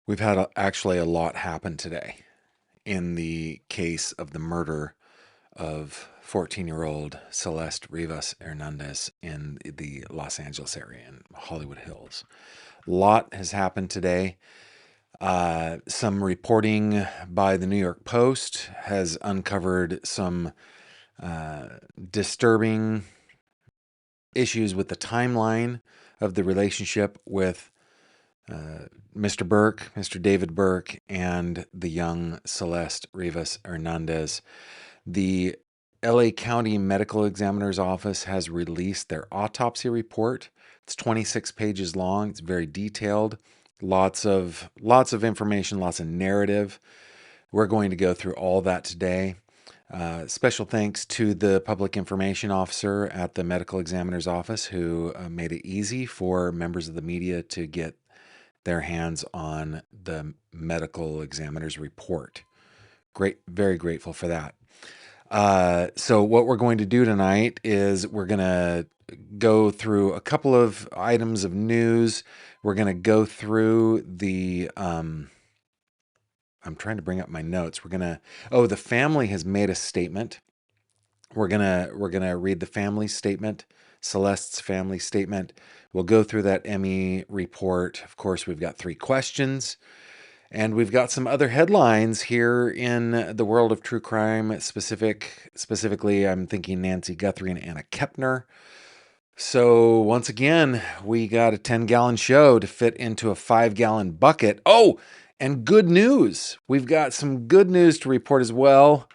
We've had actually a lot happen today in the case of the murder of 14-year-old Celeste Rivas Hernandez in the Los Angeles area in Hollywood Hills. A lot has happened today. Some reporting by the New York Post has uncovered some disturbing issues with the timeline of the relationship with Mr. Burke, Mr. David Burke, and the young Celeste Rivas Hernandez. The LA County Medical Examiner's Office has released their autopsy report. It's 26 pages long. It's very detailed. Lots of information, lots of narrative. We're going to go through all that today. Special thanks to the public information officer at the medical examiner's office who made it easy for members of the media to get their hands on the medical examiner's report. Great, very grateful for that. So what we're going to do tonight is we're going to go through a couple of items of news. We're going to go through the, I'm trying to bring up my notes. The family has made a statement. We're going to read the family statement, Celeste's family statement. We'll go through that ME report. Of course, we've got 3 questions. And we've got some other headlines here in the world of true crime. Specifically, I'm thinking Nancy Guthrie and Anna Kepner. So once again, we got a 10-gallon show to fit into a 5-gallon bucket. Oh, and good news. We've got some good news to report as well.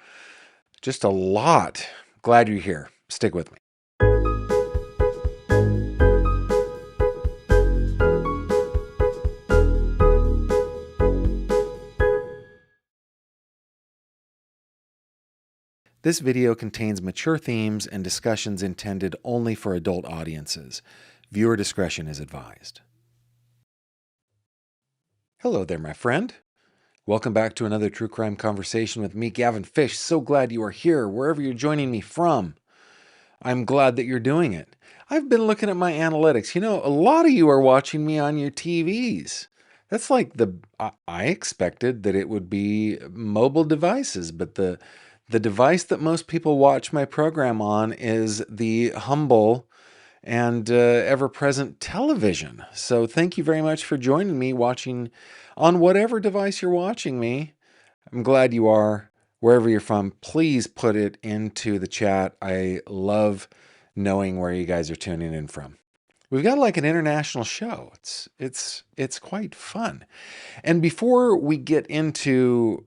Just a lot. Glad you're here. Stick with me. This video contains mature themes and discussions intended only for adult audiences. Viewer discretion is advised. Hello there, my friend. Welcome back to another true crime conversation with me, Gavin Fish. So glad you are here, wherever you're joining me from. I'm glad that you're doing it. I've been looking at my analytics. You know, a lot of you are watching me on your TVs. That's like I expected that it would be mobile devices, but the device that most people watch my program on is the humble and ever-present television. So thank you very much for joining me watching on whatever device you're watching me. I'm glad you are. Wherever you're from, please put it into the chat. I love knowing where you guys are tuning in from. We've got like an international show. It's quite fun. And before we get into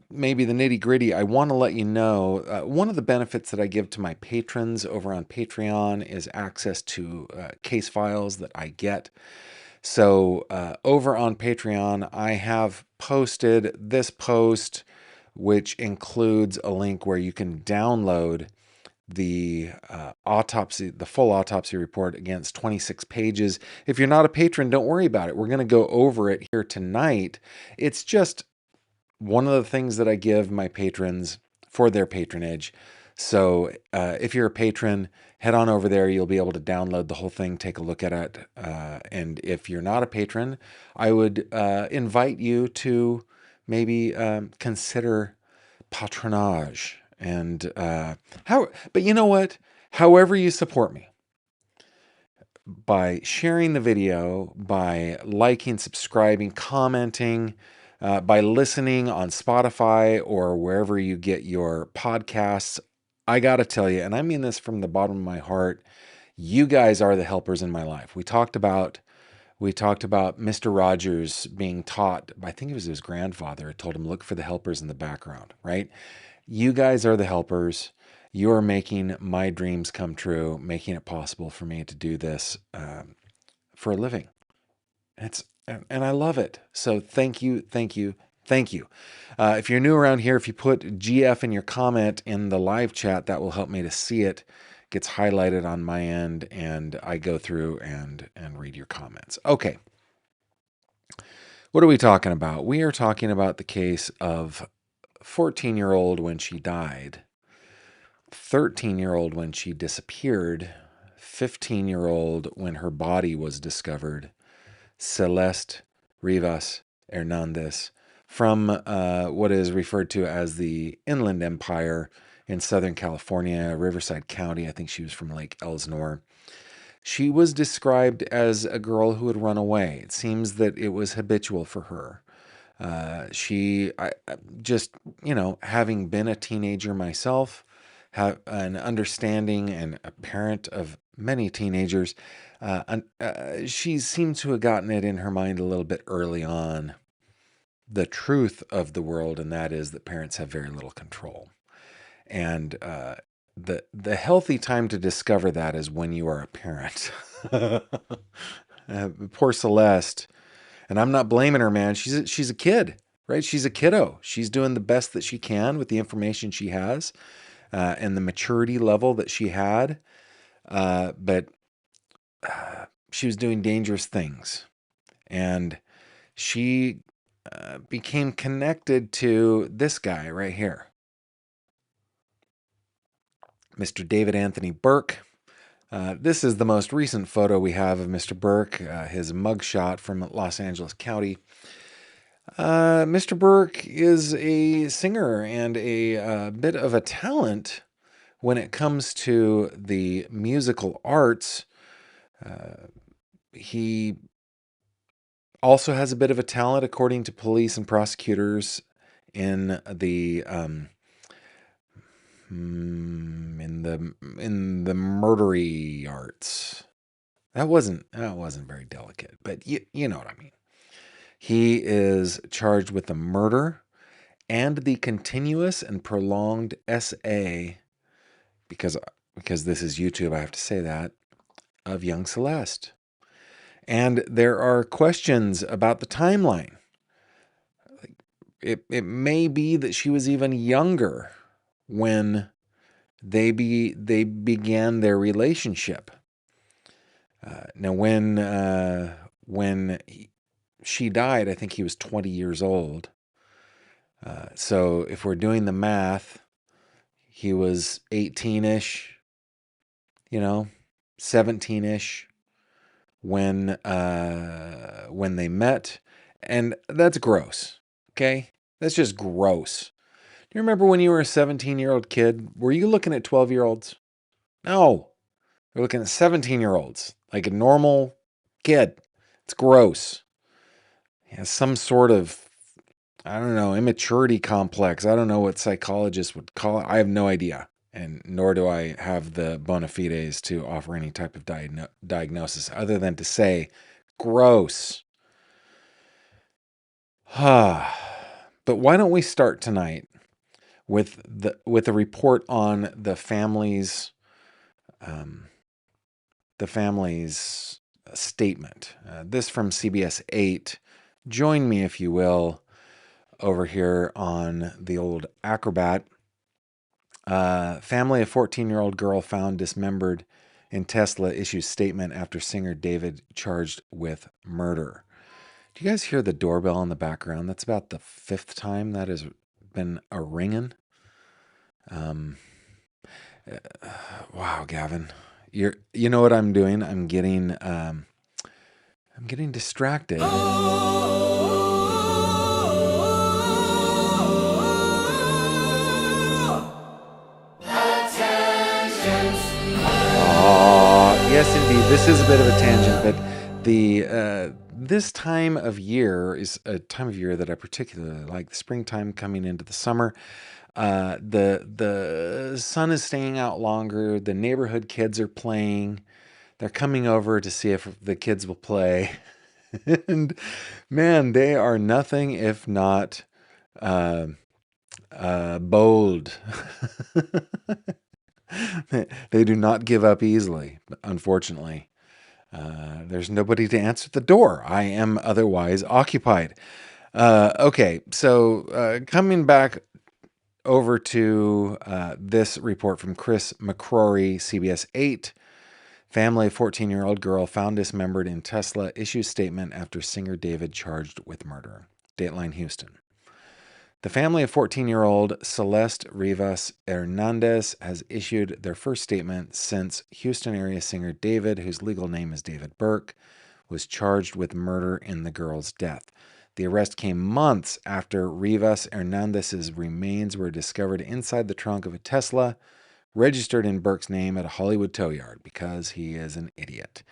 maybe the nitty-gritty, I want to let you know one of the benefits that I give to my patrons over on Patreon is access to case files that I get. So over on Patreon, I have posted this post, which includes a link where you can download the full autopsy report against 26 pages. If you're not a patron, don't worry about it. We're going to go over it here tonight. It's just one of the things that I give my patrons for their patronage. So if you're a patron, head on over there. You'll be able to download the whole thing, take a look at it. And if you're not a patron, I would invite you to maybe consider patronage. And but you know what? However you support me, by sharing the video, by liking, subscribing, commenting, by listening on Spotify or wherever you get your podcasts, I got to tell you, and I mean this from the bottom of my heart, you guys are the helpers in my life. We talked about Mr. Rogers being taught, I think it was his grandfather, told him, look for the helpers in the background, right? You guys are the helpers. You're making my dreams come true, making it possible for me to do this for a living. And I love it. So thank you, thank you, thank you. If you're new around here, if you put GF in your comment in the live chat, that will help me to see it. It gets highlighted on my end, and I go through and read your comments. Okay. What are we talking about? We are talking about the case of 14-year-old when she died, 13-year-old when she disappeared, 15-year-old when her body was discovered, Celeste Rivas Hernandez from what is referred to as the Inland Empire in Southern California, Riverside County. I think she was from Lake Elsinore. She was described as a girl who had run away. It seems that it was habitual for her. Just, having been a teenager myself, have an understanding and a parent of many teenagers, she seemed to have gotten it in her mind a little bit early on, the truth of the world, and that is that parents have very little control. And the healthy time to discover that is when you are a parent. Poor Celeste, and I'm not blaming her, man. She's a kid, right? She's a kiddo. She's doing the best that she can with the information she has, and the maturity level that she had. But she was doing dangerous things, and she became connected to this guy right here, Mr. David Anthony Burke. This is the most recent photo we have of Mr. Burke, his mugshot from Los Angeles County. Mr. Burke is a singer and a bit of a talent when it comes to the musical arts. He also has a bit of a talent, according to police and prosecutors, in the murdery arts. That wasn't very delicate, but you know what I mean. He is charged with the murder and the continuous and prolonged SA, because this is YouTube, I have to say that, of young Celeste. And there are questions about the timeline. It may be that she was even younger when they began their relationship. Now, when she died, I think he was 20 years old. So if we're doing the math, he was 18-ish, 17-ish when they met. And that's gross, okay? That's just gross. Do you remember when you were a 17-year-old kid? Were you looking at 12-year-olds? No. You're looking at 17-year-olds, like a normal kid. It's gross. He has some sort of, I don't know, immaturity complex. I don't know what psychologists would call it. I have no idea. And nor do I have the bona fides to offer any type of diagnosis other than to say, gross. But why don't we start tonight with a report on the family's statement. This from CBS 8. Join me, if you will, over here on the old Acrobat. Family of 14-year-old girl found dismembered in Tesla issues statement after singer David charged with murder. Do you guys hear the doorbell in the background? That's about the 5th time that has been a ringing. Wow, Gavin, you know what I'm doing? I'm getting distracted. Yes, indeed. This is a bit of a tangent, but this time of year is a time of year that I particularly like. The springtime coming into the summer. The sun is staying out longer. The neighborhood kids are playing. They're coming over to see if the kids will play. And man, they are nothing if not bold. They do not give up easily, unfortunately. There's nobody to answer the door. I am otherwise occupied. Okay, so coming back over to this report from Chris McCrory, CBS 8. Family of 14-year-old girl found dismembered in Tesla issues statement after singer David charged with murder. Dateline Houston. The family of 14-year-old Celeste Rivas Hernandez has issued their first statement since Houston area singer David, whose legal name is David Burke, was charged with murder in the girl's death. The arrest came months after Rivas Hernandez's remains were discovered inside the trunk of a Tesla registered in Burke's name at a Hollywood tow yard because he is an idiot.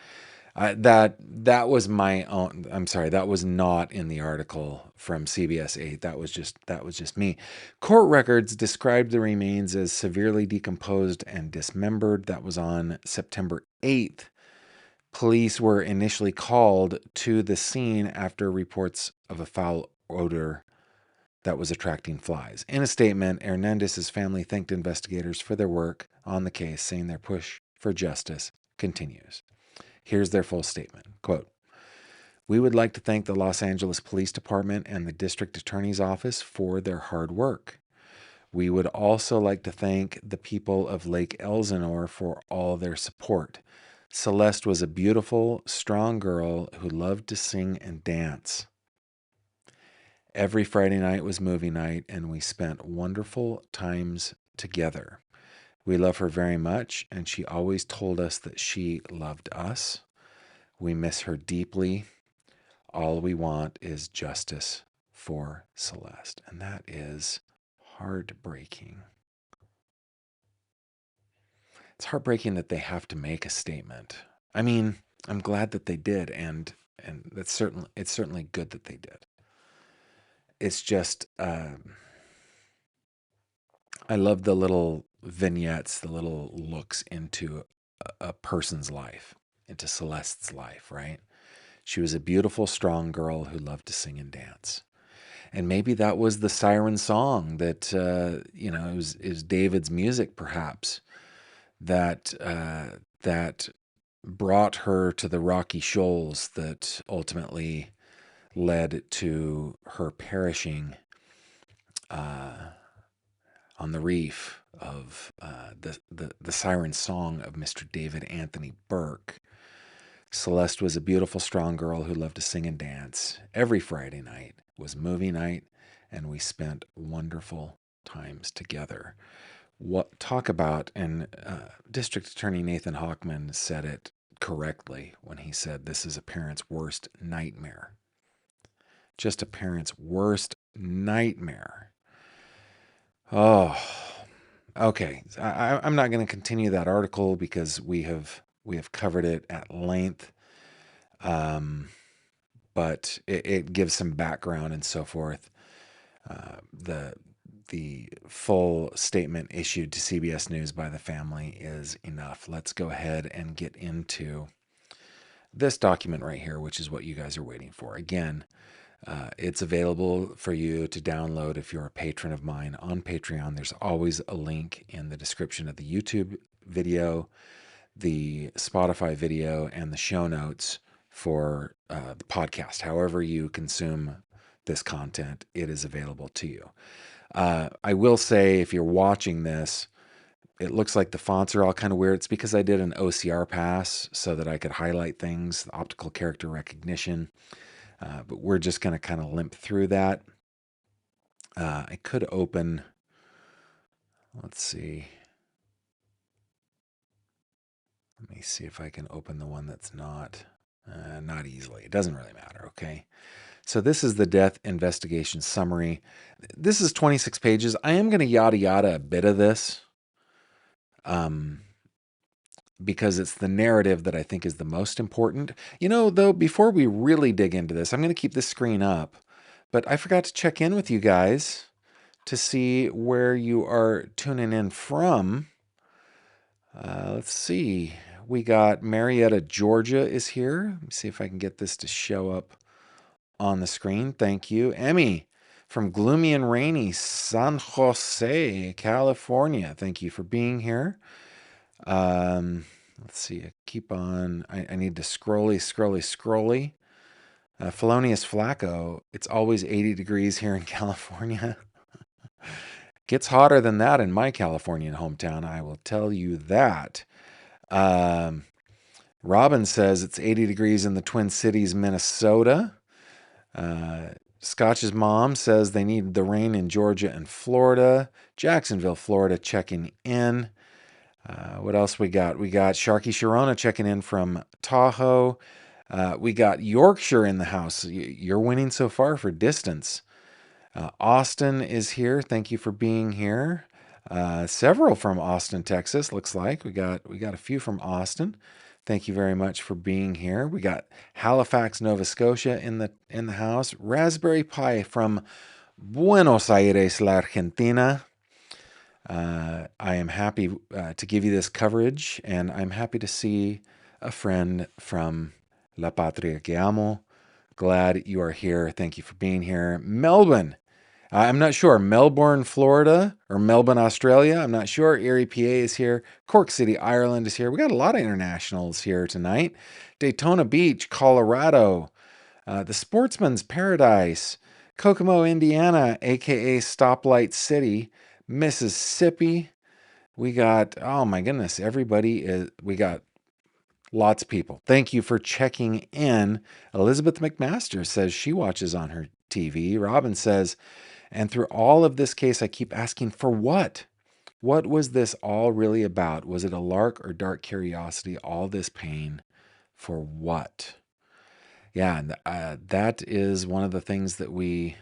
That was my own. I'm sorry, that was not in the article from CBS 8. That was just me. Court records described the remains as severely decomposed and dismembered. That was on September 8th. Police were initially called to the scene after reports of a foul odor that was attracting flies. In a statement, Hernandez's family thanked investigators for their work on the case, saying their push for justice continues. Here's their full statement. Quote, "We would like to thank the Los Angeles Police Department and the District Attorney's Office for their hard work. We would also like to thank the people of Lake Elsinore for all their support. Celeste was a beautiful, strong girl who loved to sing and dance. Every Friday night was movie night, and we spent wonderful times together. We love her very much, and she always told us that she loved us. We miss her deeply. All we want is justice for Celeste." And that is heartbreaking. It's heartbreaking that they have to make a statement. I mean, I'm glad that they did, and it's certainly good that they did. It's just, I love the little vignettes, the little looks into a person's life, into Celeste's life, right? She was a beautiful, strong girl who loved to sing and dance. And maybe that was the siren song that, is David's music, perhaps, that brought her to the rocky shoals that ultimately led to her perishing on the reef of the siren song of Mr. David Anthony Burke. Celeste was a beautiful, strong girl who loved to sing and dance. Every Friday night was movie night, and we spent wonderful times together. Talk about, and District Attorney Nathan Hochman said it correctly when he said this is a parent's worst nightmare. Just a parent's worst nightmare. Oh, okay. I'm not going to continue that article because we have covered it at length. But it gives some background and so forth. The full statement issued to CBS News by the family is enough. Let's go ahead and get into this document right here, which is what you guys are waiting for. Again, it's available for you to download if you're a patron of mine on Patreon. There's always a link in the description of the YouTube video, the Spotify video, and the show notes for the podcast. However you consume this content, it is available to you. I will say, if you're watching this, it looks like the fonts are all kind of weird. It's because I did an OCR pass so that I could highlight things, optical character recognition. But we're just going to kind of limp through that. I could open, let's see. Let me see if I can open the one that's not easily. It doesn't really matter, okay? So this is the death investigation summary. This is 26 pages. I am going to yada yada a bit of this because it's the narrative that I think is the most important. You know, though, before we really dig into this, I'm going to keep this screen up, but I forgot to check in with you guys to see where you are tuning in from. Let's see. We got Marietta, Georgia is here. Let me see if I can get this to show up on the screen. Thank you. Emmy from gloomy and rainy San Jose, California. Thank you for being here. Let's see. I keep on. I need to scrolly. Felonious Flacco. It's always 80 degrees here in California. Gets hotter than that in my Californian hometown, I will tell you that. Robin says it's 80 degrees in the Twin Cities, Minnesota. Scotch's mom says they need the rain in Georgia and Florida. Jacksonville, Florida, checking in. What else we got? We got Sharky Sharona checking in from Tahoe. We got Yorkshire in the house. You're winning so far for distance. Austin is here. Thank you for being here. Several from Austin, Texas. Looks like we got a few from Austin. Thank you very much for being here. We got Halifax, Nova Scotia in the house. Raspberry Pi from Buenos Aires, la Argentina. I am happy to give you this coverage, and I'm happy to see a friend from La Patria que Amo. Glad you are here. Thank you for being here. Melbourne. I'm not sure. Melbourne, Florida, or Melbourne, Australia. I'm not sure. Erie, PA is here. Cork City, Ireland is here. We got a lot of internationals here tonight. Daytona Beach, Colorado. The Sportsman's Paradise. Kokomo, Indiana, aka Stoplight City. Mississippi. We got, oh my goodness, we got lots of people. Thank you for checking in. Elizabeth McMaster says she watches on her TV. Robin says, and through all of this case, I keep asking, for what? What was this all really about? Was it a lark or dark curiosity? All this pain for what? Yeah, and that is one of the things that we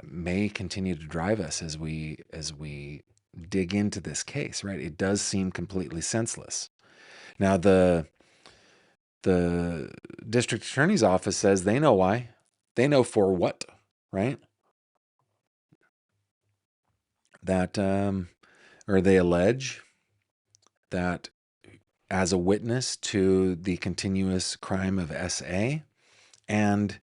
may continue to drive us as we dig into this case, right? It does seem completely senseless. Now, the district attorney's office says they know why. They know for what, right? That, or they allege that as a witness to the continuous crime of SA and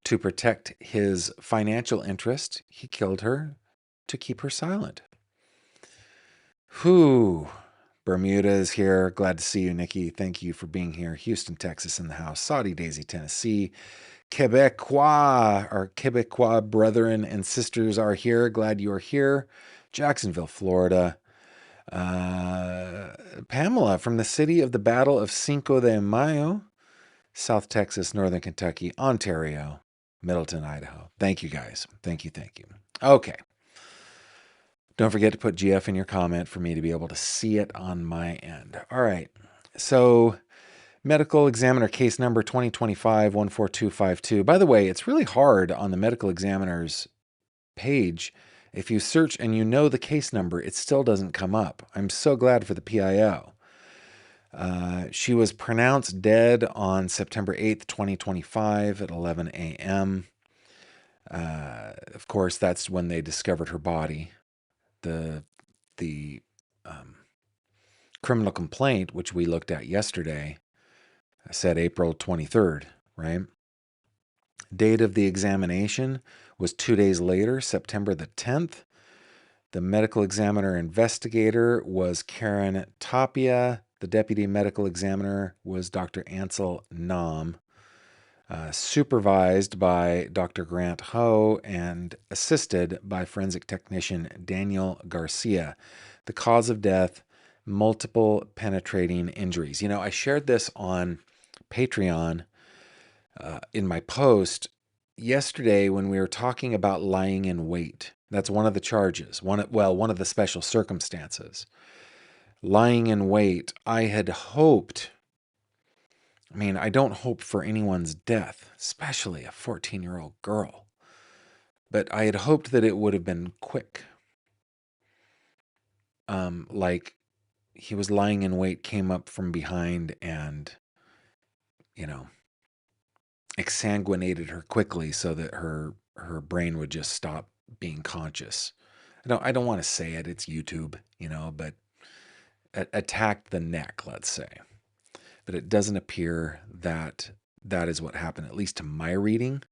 to protect his financial interest, he killed her to keep her silent. Whew. Bermuda is here. Glad to see you, Nikki. Thank you for being here. Houston, Texas in the house. Saudi Daisy, Tennessee. Quebecois, our Quebecois brethren and sisters are here. Glad you are here. Jacksonville, Florida. Pamela from the city of the Battle of Cinco de Mayo. South Texas, Northern Kentucky, Ontario, Middleton, Idaho. Thank you, guys. Thank you. Okay. Don't forget to put GF in your comment for me to be able to see it on my end. All right. So, medical examiner case number 2025-14252. By the way, it's really hard on the medical examiner's page. If you search and you know the case number, it still doesn't come up. I'm so glad for the PIO. She was pronounced dead on September 8th, 2025 at 11 a.m. Of course, that's when they discovered her body. The criminal complaint, which we looked at yesterday, said April 23rd, right? Date of the examination was 2 days later, September the 10th. The medical examiner investigator was Karen Tapia. The deputy medical examiner was Dr. Ansel Nam, supervised by Dr. Grant Ho and assisted by forensic technician Daniel Garcia. The cause of death, multiple penetrating injuries. You know, I shared this on Patreon in my post yesterday when we were talking about lying in wait. That's one of the charges, one of the special circumstances. Lying in wait, I had hoped, I don't hope for anyone's death, especially a 14-year-old girl, but I had hoped that it would have been quick. Like he was lying in wait, came up from behind and, exsanguinated her quickly so that her brain would just stop being conscious. I don't want to say it, it's YouTube, but attacked the neck, let's say. But it doesn't appear that that is what happened, at least to my reading.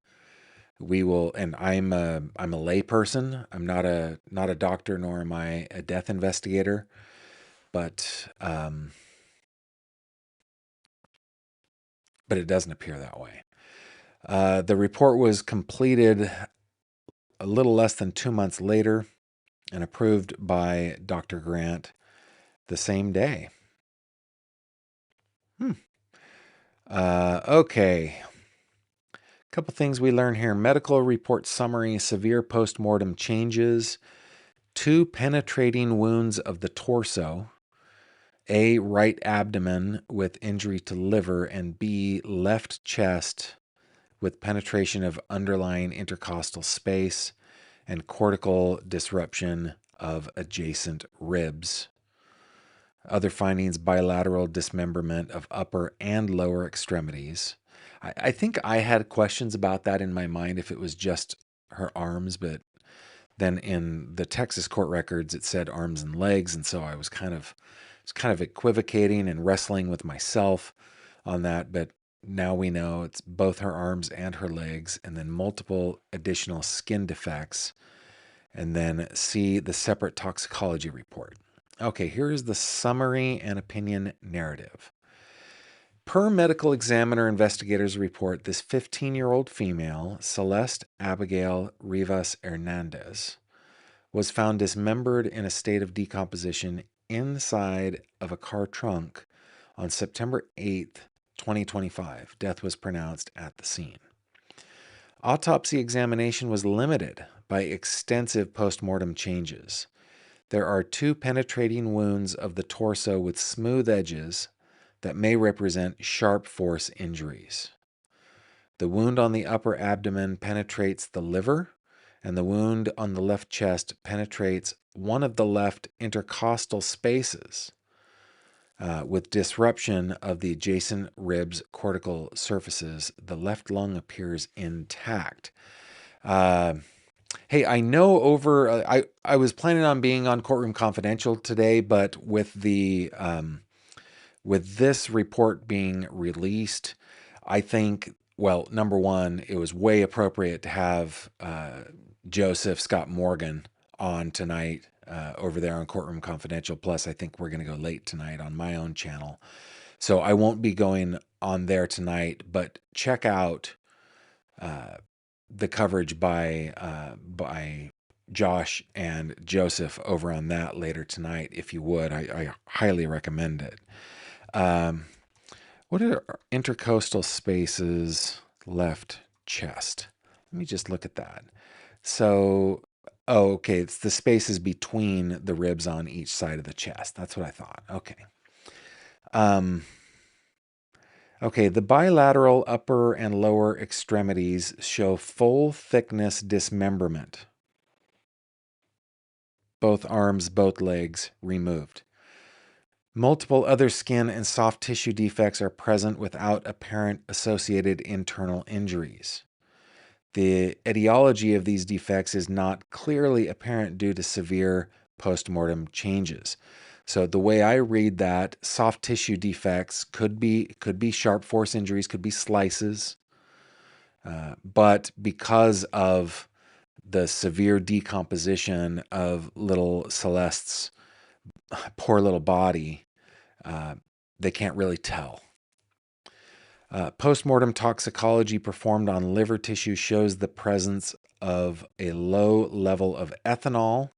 We will, and I'm a lay person. I'm not a doctor, nor am I a death investigator, but it doesn't appear that way. The report was completed a little less than 2 months later and approved by Dr. Grant the same day. Okay. A couple things we learn here. Medical report summary, severe postmortem changes, 2 penetrating wounds of the torso, A, right abdomen with injury to liver, and B, left chest with penetration of underlying intercostal space and cortical disruption of adjacent ribs. Other findings: bilateral dismemberment of upper and lower extremities. I think I had questions about that in my mind if it was just her arms, but then in the Texas court records it said arms and legs, and so I was kind of equivocating and wrestling with myself on that. But now we know it's both her arms and her legs, and then multiple additional skin defects, and then see the separate toxicology report. Okay, here's the summary and opinion narrative. Per medical examiner investigators report, this 15-year-old female, Celeste Abigail Rivas Hernandez, was found dismembered in a state of decomposition inside of a car trunk on September 8th, 2025. Death was pronounced at the scene. Autopsy examination was limited by extensive postmortem changes. There are 2 penetrating wounds of the torso with smooth edges that may represent sharp force injuries. The wound on the upper abdomen penetrates the liver, and the wound on the left chest penetrates one of the left intercostal spaces with disruption of the adjacent ribs' cortical surfaces. The left lung appears intact. Hey, I know I was planning on being on Courtroom Confidential today, but with this report being released, I think, well, number one, it was way appropriate to have Joseph Scott Morgan on tonight over there on Courtroom Confidential. Plus, I think we're going to go late tonight on my own channel. So I won't be going on there tonight, but check out the coverage by Josh and Joseph over on that later tonight, if you would. I highly recommend it. What are intercostal spaces, left chest? Let me just look at that. So, oh, okay, it's the spaces between the ribs on each side of the chest. That's what I thought. Okay. Okay, the bilateral upper and lower extremities show full thickness dismemberment. Both arms, both legs removed. Multiple other skin and soft tissue defects are present without apparent associated internal injuries. The etiology of these defects is not clearly apparent due to severe postmortem changes. So the way I read that, soft tissue defects could be sharp force injuries, could be slices, but because of the severe decomposition of little Celeste's poor little body, they can't really tell. Postmortem toxicology performed on liver tissue shows the presence of a low level of ethanol,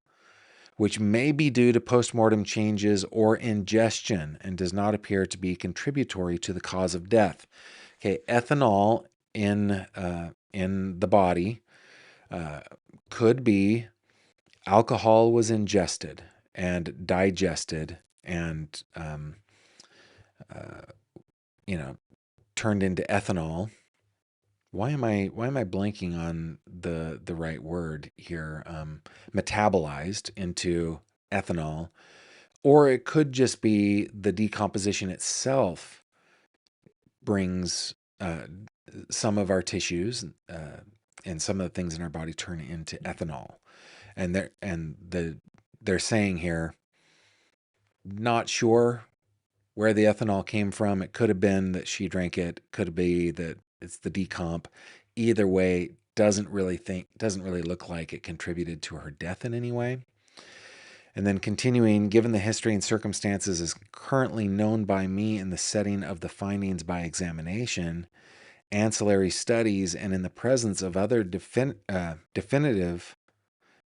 which may be due to postmortem changes or ingestion and does not appear to be contributory to the cause of death. Okay, ethanol in the body could be alcohol was ingested and digested and turned into ethanol. Why am I blanking on the right word here? Metabolized into ethanol, or it could just be the decomposition itself brings some of our tissues and some of the things in our body turn into ethanol, and they're saying here, not sure where the ethanol came from. It could have been that she drank it. Could be that it's the decomp. Either way, doesn't really look like it contributed to her death in any way. And then continuing, given the history and circumstances as currently known by me in the setting of the findings by examination, ancillary studies, and in the presence of other definitive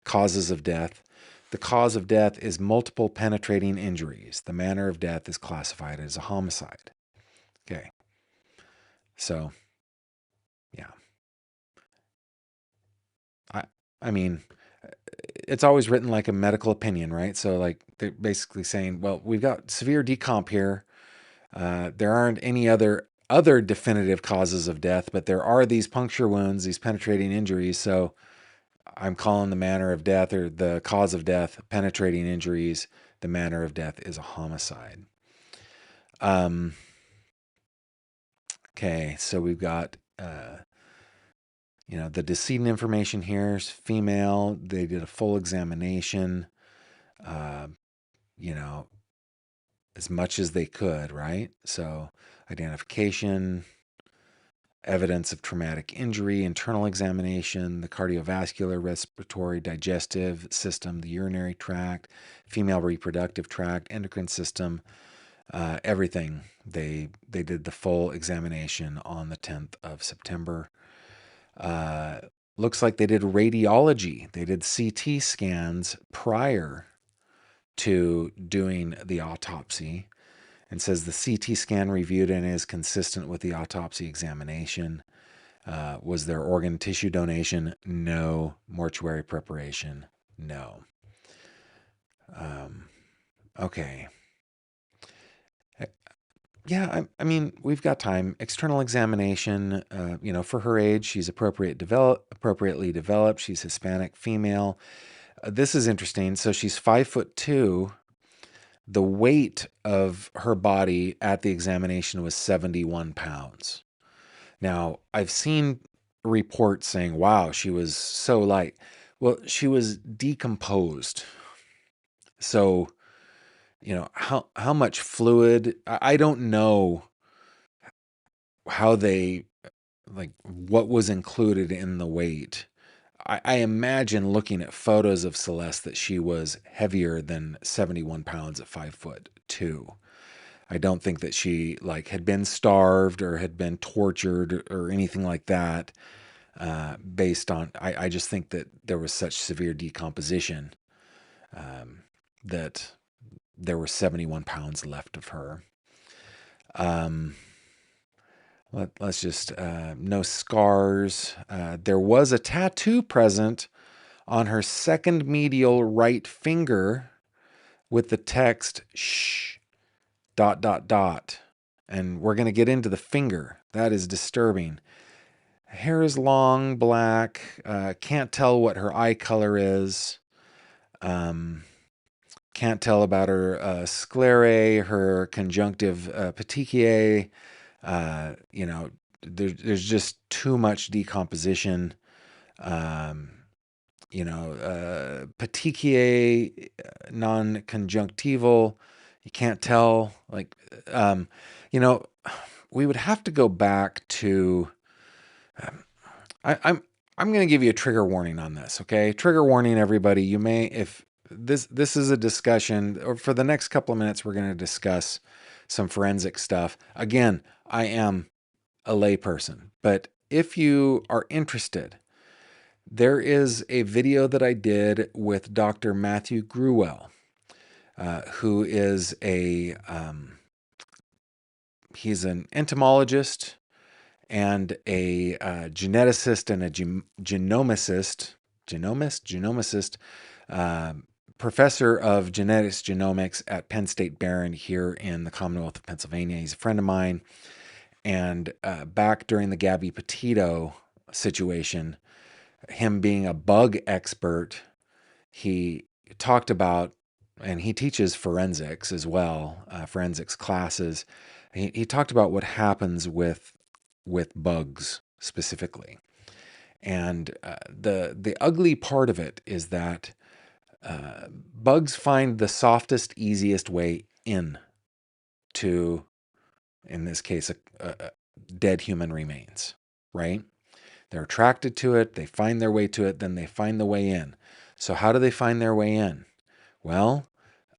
causes of death, the cause of death is multiple penetrating injuries. The manner of death is classified as a homicide. Okay. So, yeah. I mean, it's always written like a medical opinion, right? So, like, they're basically saying, well, we've got severe decomp here. There aren't any other definitive causes of death, but there are these puncture wounds, these penetrating injuries. So I'm calling the manner of death, or the cause of death, penetrating injuries. The manner of death is a homicide. Okay, so we've got, the decedent information here is female. They did a full examination, as much as they could, right? So identification, evidence of traumatic injury, internal examination, the cardiovascular, respiratory, digestive system, the urinary tract, female reproductive tract, endocrine system, everything. They did the full examination on the 10th of September. Looks like they did radiology. They did CT scans prior to doing the autopsy, and says the CT scan reviewed and is consistent with the autopsy examination. Was there organ tissue donation? No. Mortuary preparation? No. Okay. Yeah, I mean, we've got time. External examination, for her age, she's appropriately developed. She's Hispanic, female. This is interesting. So she's 5'2". The weight of her body at the examination was 71 pounds. Now, I've seen reports saying, wow, she was so light. Well, she was decomposed. So, how much fluid, I don't know how they, like, what was included in the weight. I imagine looking at photos of Celeste that she was heavier than 71 pounds at 5'2". I don't think that she had been starved or had been tortured or anything like that. Based on, I just think that there was such severe decomposition that there were 71 pounds left of her. Let's just, no scars. There was a tattoo present on her second medial right finger with the text, shh, ... And we're going to get into the finger. That is disturbing. Hair is long, black. Can't tell what her eye color is. Can't tell about her sclerae, her conjunctive petechiae. There's just too much decomposition. Petechiae, non-conjunctival. You can't tell. We would have to go back to. I'm going to give you a trigger warning on this. Okay, trigger warning, everybody. You may, if this is a discussion, or for the next couple of minutes, we're going to discuss some forensic stuff. Again, I am a layperson, but if you are interested, there is a video that I did with Dr. Matthew Gruwell, who is he's an entomologist and a geneticist and a genomicist, professor of genetics genomics at Penn State Barron here in the Commonwealth of Pennsylvania. He's a friend of mine. And back during the Gabby Petito situation, him being a bug expert, he talked about, and he teaches forensics as well, forensics classes. He talked about what happens with bugs specifically. And the ugly part of it is that bugs find the softest, easiest way in to, in this case, a dead human remains, right? They're attracted to it, they find their way to it, then they find the way in. So how do they find their way in? Well,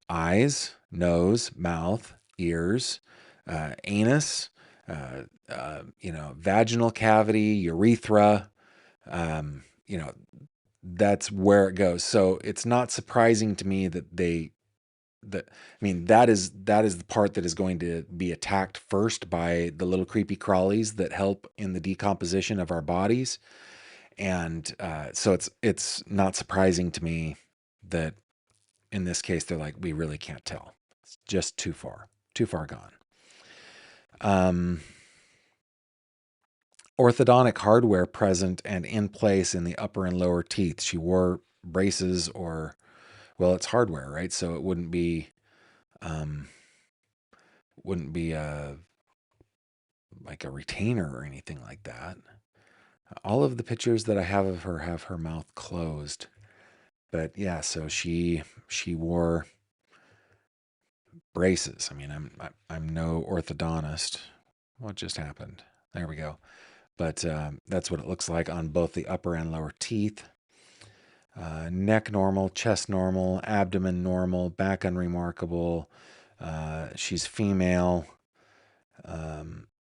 eyes, nose, mouth, ears, anus, vaginal cavity, urethra, that's where it goes. So it's not surprising to me that that is the part that is going to be attacked first by the little creepy crawlies that help in the decomposition of our bodies. And so it's not surprising to me that in this case, they're like, we really can't tell. It's just too far gone. Orthodontic hardware present and in place in the upper and lower teeth. She wore braces or, well, it's hardware, right? So it wouldn't be like a retainer or anything like that. All of the pictures that I have of her have her mouth closed. But yeah, so she wore braces. I mean, I'm no orthodontist. What just happened? There we go. But that's what it looks like on both the upper and lower teeth. Neck normal, chest normal, abdomen normal, back unremarkable. She's female.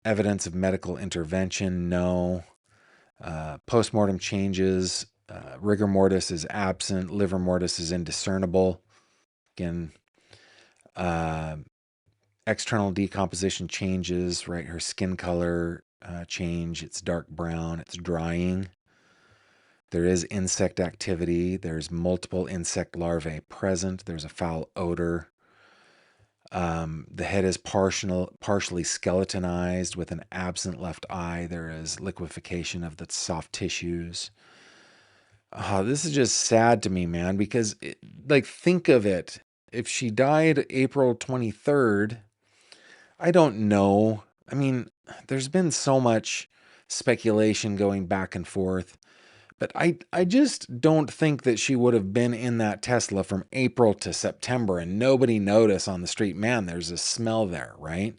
Evidence of medical intervention, no. Postmortem changes. Rigor mortis is absent. Liver mortis is indiscernible. Again, external decomposition changes, right? Her skin color change. It's dark brown. It's drying. There is insect activity. There's multiple insect larvae present. There's a foul odor. The head is partially skeletonized with an absent left eye. There is liquefaction of the soft tissues. This is just sad to me, man, because think of it. If she died April 23rd, I don't know. I mean, there's been so much speculation going back and forth. But I just don't think that she would have been in that Tesla from April to September and nobody noticed on the street, man, there's a smell there, right?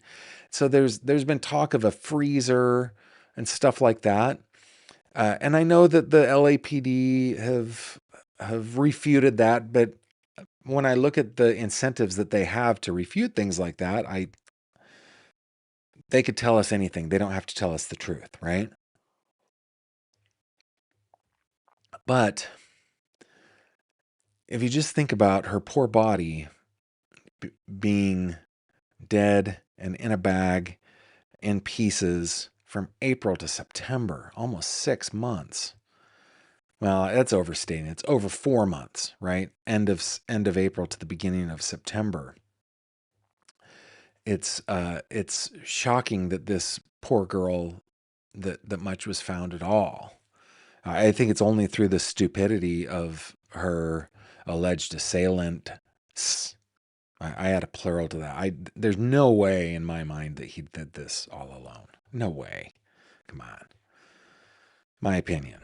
So there's been talk of a freezer and stuff like that. And I know that the LAPD have refuted that, but when I look at the incentives that they have to refute things like that, they could tell us anything. They don't have to tell us the truth, right? But if you just think about her poor body being dead and in a bag in pieces from April to September, almost 6 months. Well, that's overstating. It's over 4 months, right? End of April to the beginning of September. It's shocking that this poor girl that much was found at all. I think it's only through the stupidity of her alleged assailant. I add a plural to that. There's no way in my mind that he did this all alone. No way. Come on. My opinion.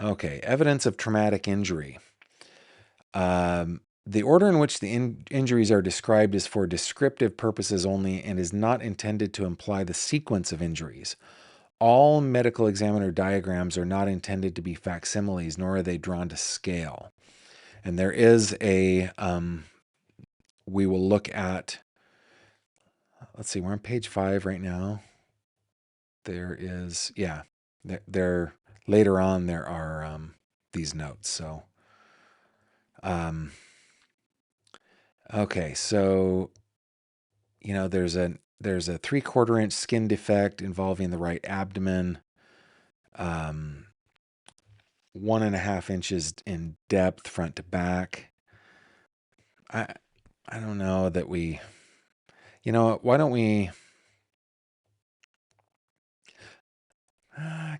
Okay, evidence of traumatic injury. The order in which the injuries are described is for descriptive purposes only and is not intended to imply the sequence of injuries. All medical examiner diagrams are not intended to be facsimiles, nor are they drawn to scale. And there is a, we will look at, let's see, we're on page 5 right now. There is, yeah, there later on there are these notes. So, okay, so, you know, there's a 3/4 inch skin defect involving the right abdomen, 1.5 inches in depth, front to back. I don't know that we, you know, why don't we,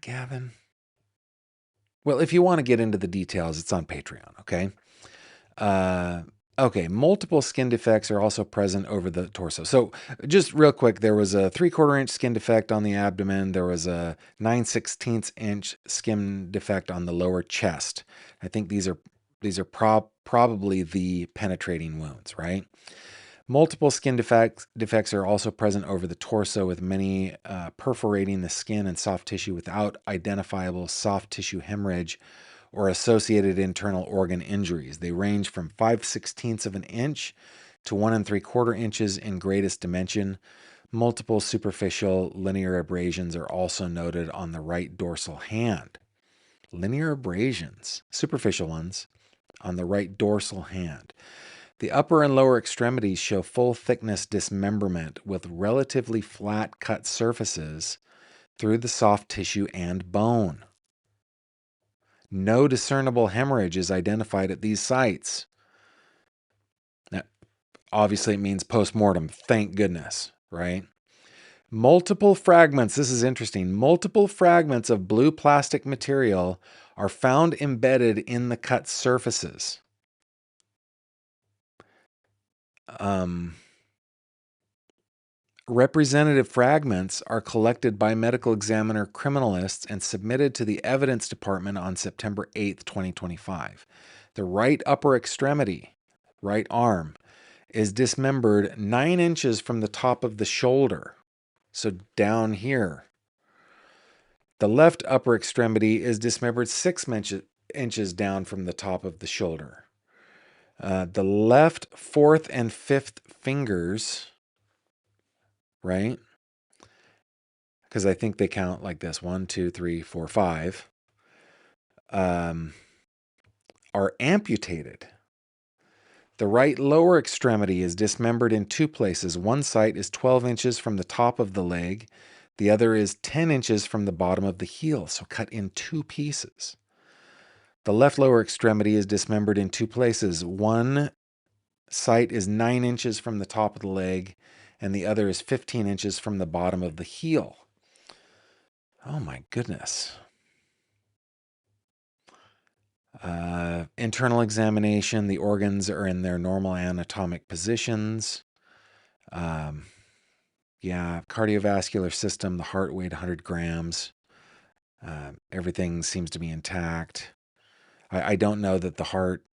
Gavin? Well, if you want to get into the details, it's on Patreon, okay? Okay, multiple skin defects are also present over the torso. So just real quick, there was a 3/4 inch skin defect on the abdomen. There was a 9/16 inch skin defect on the lower chest. I think these are probably the penetrating wounds, right? Multiple skin defects are also present over the torso, with many perforating the skin and soft tissue without identifiable soft tissue hemorrhage or associated internal organ injuries. They range from 5/16 of an inch to 1 3/4 inches in greatest dimension. Multiple superficial linear abrasions are also noted on the right dorsal hand. Linear abrasions, superficial ones, on the right dorsal hand. The upper and lower extremities show full thickness dismemberment with relatively flat cut surfaces through the soft tissue and bone. No discernible hemorrhage is identified at these sites. obviously it means post-mortem. Thank goodness, right? Multiple fragments, this is interesting. Multiple fragments of blue plastic material are found embedded in the cut surfaces. Representative fragments are collected by medical examiner criminalists and submitted to the evidence department on September 8th, 2025. The right upper extremity, right arm, is dismembered 9 inches from the top of the shoulder. So down here. The left upper extremity is dismembered 6 inches down from the top of the shoulder. The left fourth and fifth fingers, right? Because I think they count like this: 1, 2, 3, 4, 5. Are amputated. The right lower extremity is dismembered in 2 places. One site is 12 inches from the top of the leg. The other is 10 inches from the bottom of the heel, so cut in 2 pieces. The left lower extremity is dismembered in 2 places. One site is 9 inches from the top of the leg, and the other is 15 inches from the bottom of the heel. Oh my goodness. Internal examination, the organs are in their normal anatomic positions. Cardiovascular system, the heart weighed 100 grams. Everything seems to be intact. I don't know that the heart,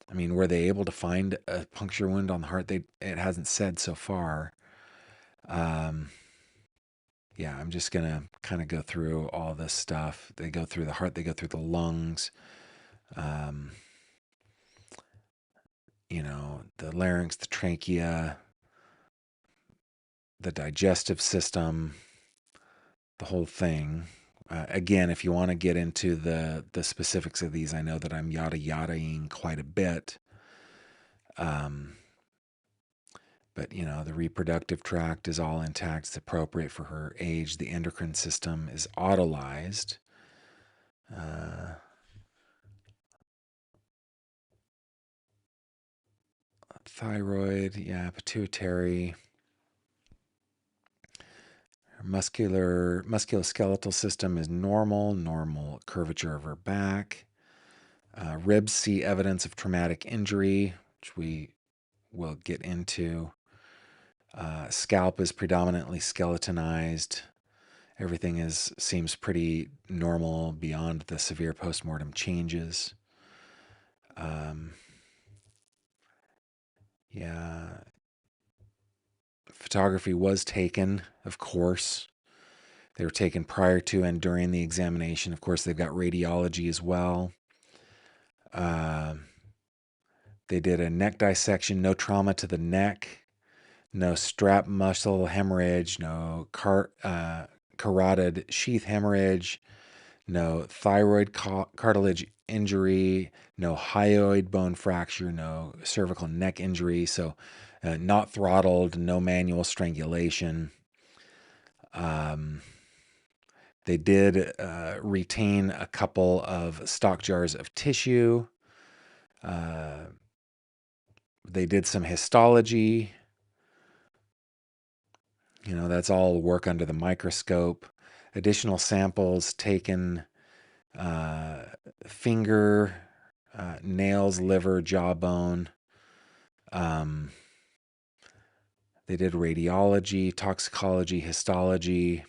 I mean, were they able to find a puncture wound on the heart? It hasn't said so far. Yeah, I'm just going to kind of go through all this stuff. They go through the heart, they go through the lungs, the larynx, the trachea, the digestive system, the whole thing. Again, if you want to get into the specifics of these, I know that I'm yada-yadaing quite a bit. But, the reproductive tract is all intact. It's appropriate for her age. The endocrine system is autolyzed. Thyroid, pituitary. Her musculoskeletal system is normal curvature of her back. Ribs see evidence of traumatic injury, which we will get into. Scalp is predominantly skeletonized. Everything seems pretty normal beyond the severe postmortem changes. Photography was taken, of course. They were taken prior to and during the examination. Of course, they've got radiology as well. They did a neck dissection, no trauma to the neck, no strap muscle hemorrhage, no carotid sheath hemorrhage, no thyroid cartilage injury, no hyoid bone fracture, no cervical neck injury. So not throttled, no manual strangulation. They did retain a couple of stock jars of tissue. They did some histology. That's all work under the microscope. Additional samples taken, finger, nails, liver, jawbone. They did radiology, toxicology, histology,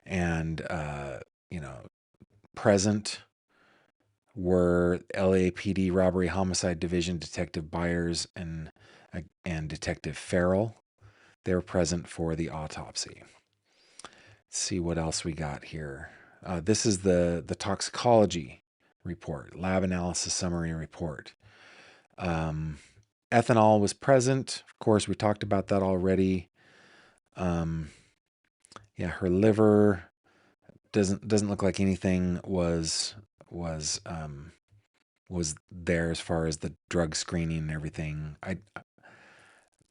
and, present were LAPD Robbery Homicide Division Detective Byers and Detective Farrell. They were present for the autopsy. Let's see what else we got here. This is the toxicology report, lab analysis summary report. Ethanol was present. Of course, we talked about that already. Her liver doesn't look like anything was there as far as the drug screening and everything.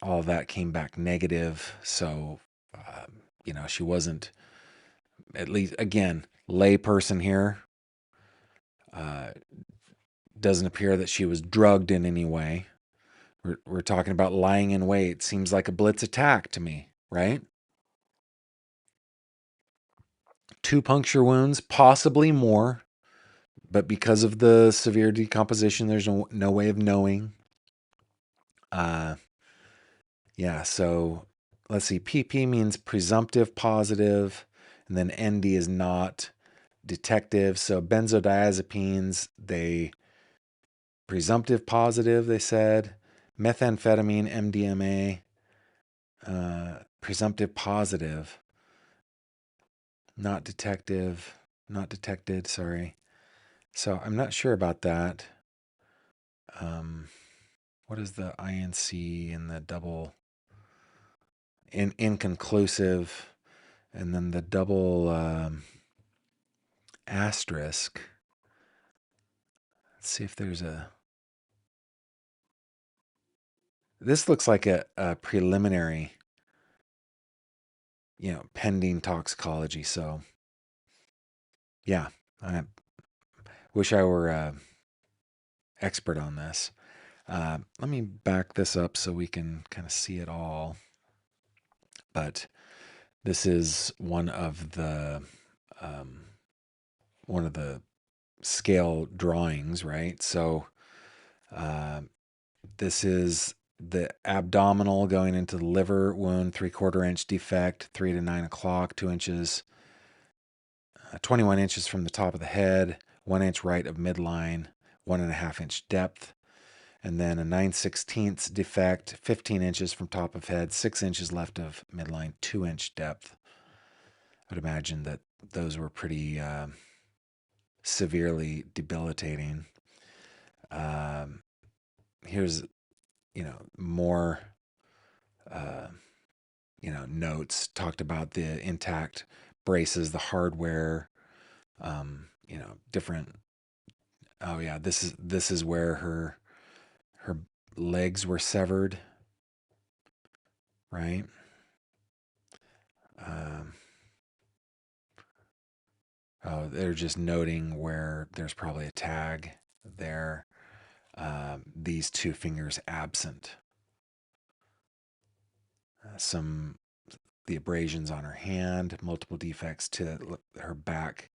All of that came back negative. So, she wasn't, at least, again, lay person here. Doesn't appear that she was drugged in any way, We're talking about lying in wait. Seems like a blitz attack to me, right? 2 puncture wounds, possibly more, but because of the severe decomposition, there's no way of knowing. Yeah, so let's see. PP means presumptive positive, and then ND is not detective. So benzodiazepines, they presumptive positive, they said. Methamphetamine, MDMA, presumptive positive, not detected, sorry. So I'm not sure about that. What is the INC and the double inconclusive, and then the double asterisk? Let's see if there's a... This looks like a preliminary, pending toxicology. So, yeah, I wish I were expert on this. Let me back this up so we can kind of see it all. But this is one of the scale drawings, right? So this is the abdominal going into the liver wound, 3/4 inch defect, 3 to 9 o'clock, 2 inches, 21 inches from the top of the head, 1 inch right of midline, 1.5 inch depth, and then a 9/16 defect, 15 inches from top of head, 6 inches left of midline, 2 inch depth. I'd imagine that those were pretty severely debilitating. Here's, more, notes talked about the intact braces, the hardware, different. Oh yeah, this is where her legs were severed, right? Oh, they're just noting where there's probably a tag there. These 2 fingers absent. The abrasions on her hand, multiple defects to her back,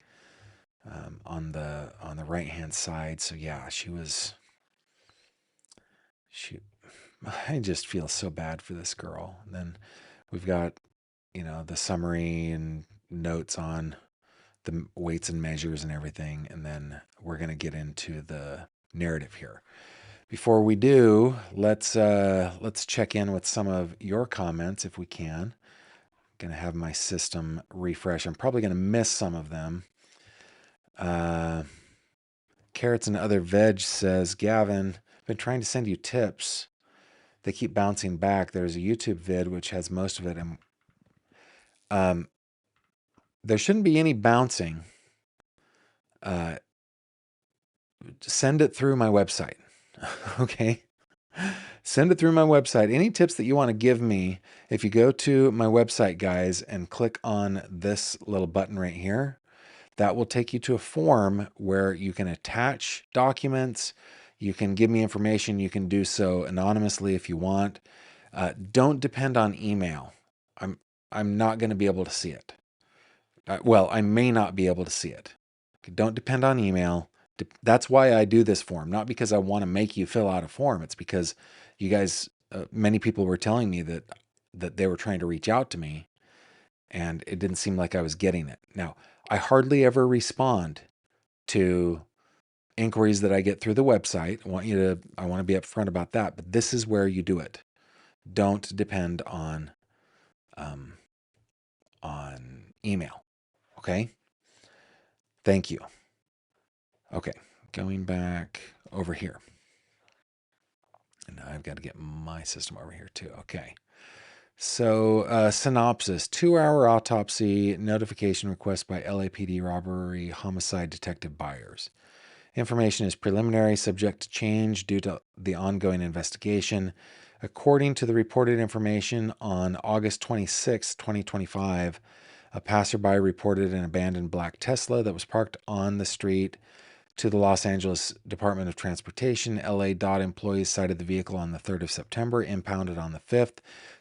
on the right hand side. So yeah, I just feel so bad for this girl. And then we've got, the summary and notes on the weights and measures and everything, and then we're going to get into the narrative here. Before we do, let's check in with some of your comments if we can. Going to have my system refresh. I'm probably going to miss some of them. Carrots and Other Veg says, Gavin, I've been trying to send you tips. They keep bouncing back. There's a YouTube vid which has most of it, and there shouldn't be any bouncing. Send it through my website. Okay? Send it through my website. Any tips that you want to give me, if you go to my website, guys, and click on this little button right here, that will take you to a form where you can attach documents. You can give me information. You can do so anonymously if you want. Don't depend on email. I'm not going to be able to see it. Well, I may not be able to see it. Don't depend on email. That's why I do this form, not because I want to make you fill out a form. It's because you guys, many people were telling me that they were trying to reach out to me, and it didn't seem like I was getting it. Now, I hardly ever respond to inquiries that I get through the website. I want to be upfront about that, but this is where you do it. Don't depend on email. Okay? Thank you. Okay, going back over here. And now I've got to get my system over here too. Okay. So, synopsis: 2-hour autopsy, notification request by LAPD robbery homicide detective Byers. Information is preliminary, subject to change due to the ongoing investigation. According to the reported information, on August 26, 2025, a passerby reported an abandoned black Tesla that was parked on the street to the Los Angeles Department of Transportation. LA DOT employees cited the vehicle on the 3rd of September, impounded on the 5th,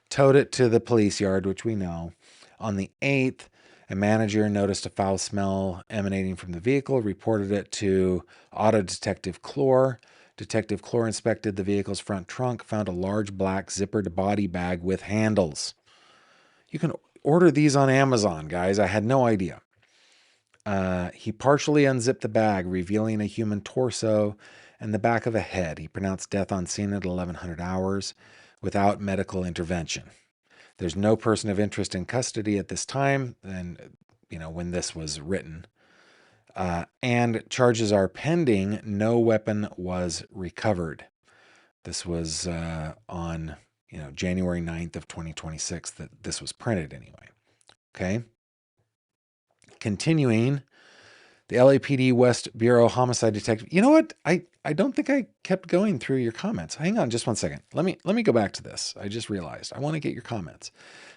towed it to the police yard, which we know. On the 8th, a manager noticed a foul smell emanating from the vehicle, reported it to Auto Detective Clore. Detective Clore inspected the vehicle's front trunk, found a large black zippered body bag with handles. You can order these on Amazon, guys. I had no idea. He partially unzipped the bag, revealing a human torso and the back of a head. He pronounced death on scene at 1100 hours without medical intervention. There's no person of interest in custody at this time, and when this was written. And charges are pending. No weapon was recovered. This was on January 9th of 2026 that this was printed anyway. Okay. Continuing, the LAPD West Bureau homicide detective. You know what? I don't think I kept going through your comments. Hang on just one second. Let me go back to this. I just realized. I want to get your comments.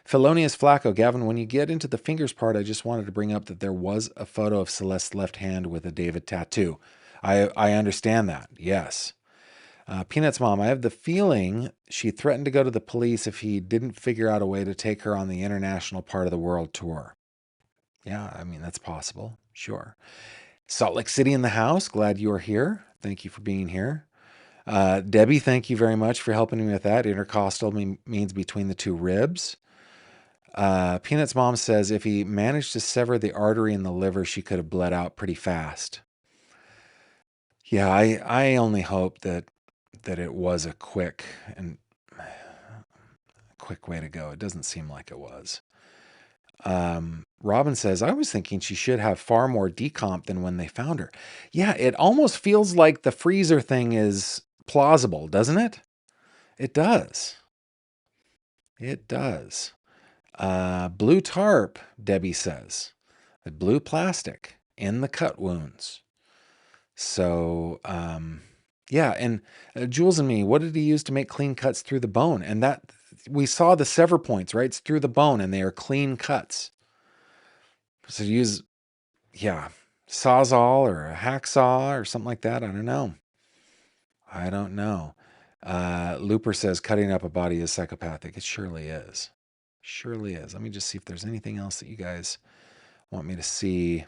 Felonious Flacco. Gavin, when you get into the fingers part, I just wanted to bring up that there was a photo of Celeste's left hand with a David tattoo. I understand that. Yes. Peanuts Mom, I have the feeling she threatened to go to the police if he didn't figure out a way to take her on the international part of the world tour. Yeah, I mean, that's possible. Sure. Salt Lake City in the house. Glad you are here. Thank you for being here. Debbie, thank you very much for helping me with that. Intercostal means between the two ribs. Peanuts Mom says if he managed to sever the artery in the liver, she could have bled out pretty fast. Yeah, I only hope that it was a quick way to go. It doesn't seem like it was. Robin says, I was thinking she should have far more decomp than when they found her. Yeah, it almost feels like the freezer thing is plausible, doesn't it? It does. It does. Blue tarp, Debbie says. The blue plastic in the cut wounds. So, yeah, and Jules and me, what did he use to make clean cuts through the bone? And that we saw the sever points, right? It's through the bone, and they are clean cuts. So use, Sawzall or a hacksaw or something like that. I don't know. Looper says cutting up a body is psychopathic. It surely is. Surely is. Let me just see if there's anything else that you guys want me to see.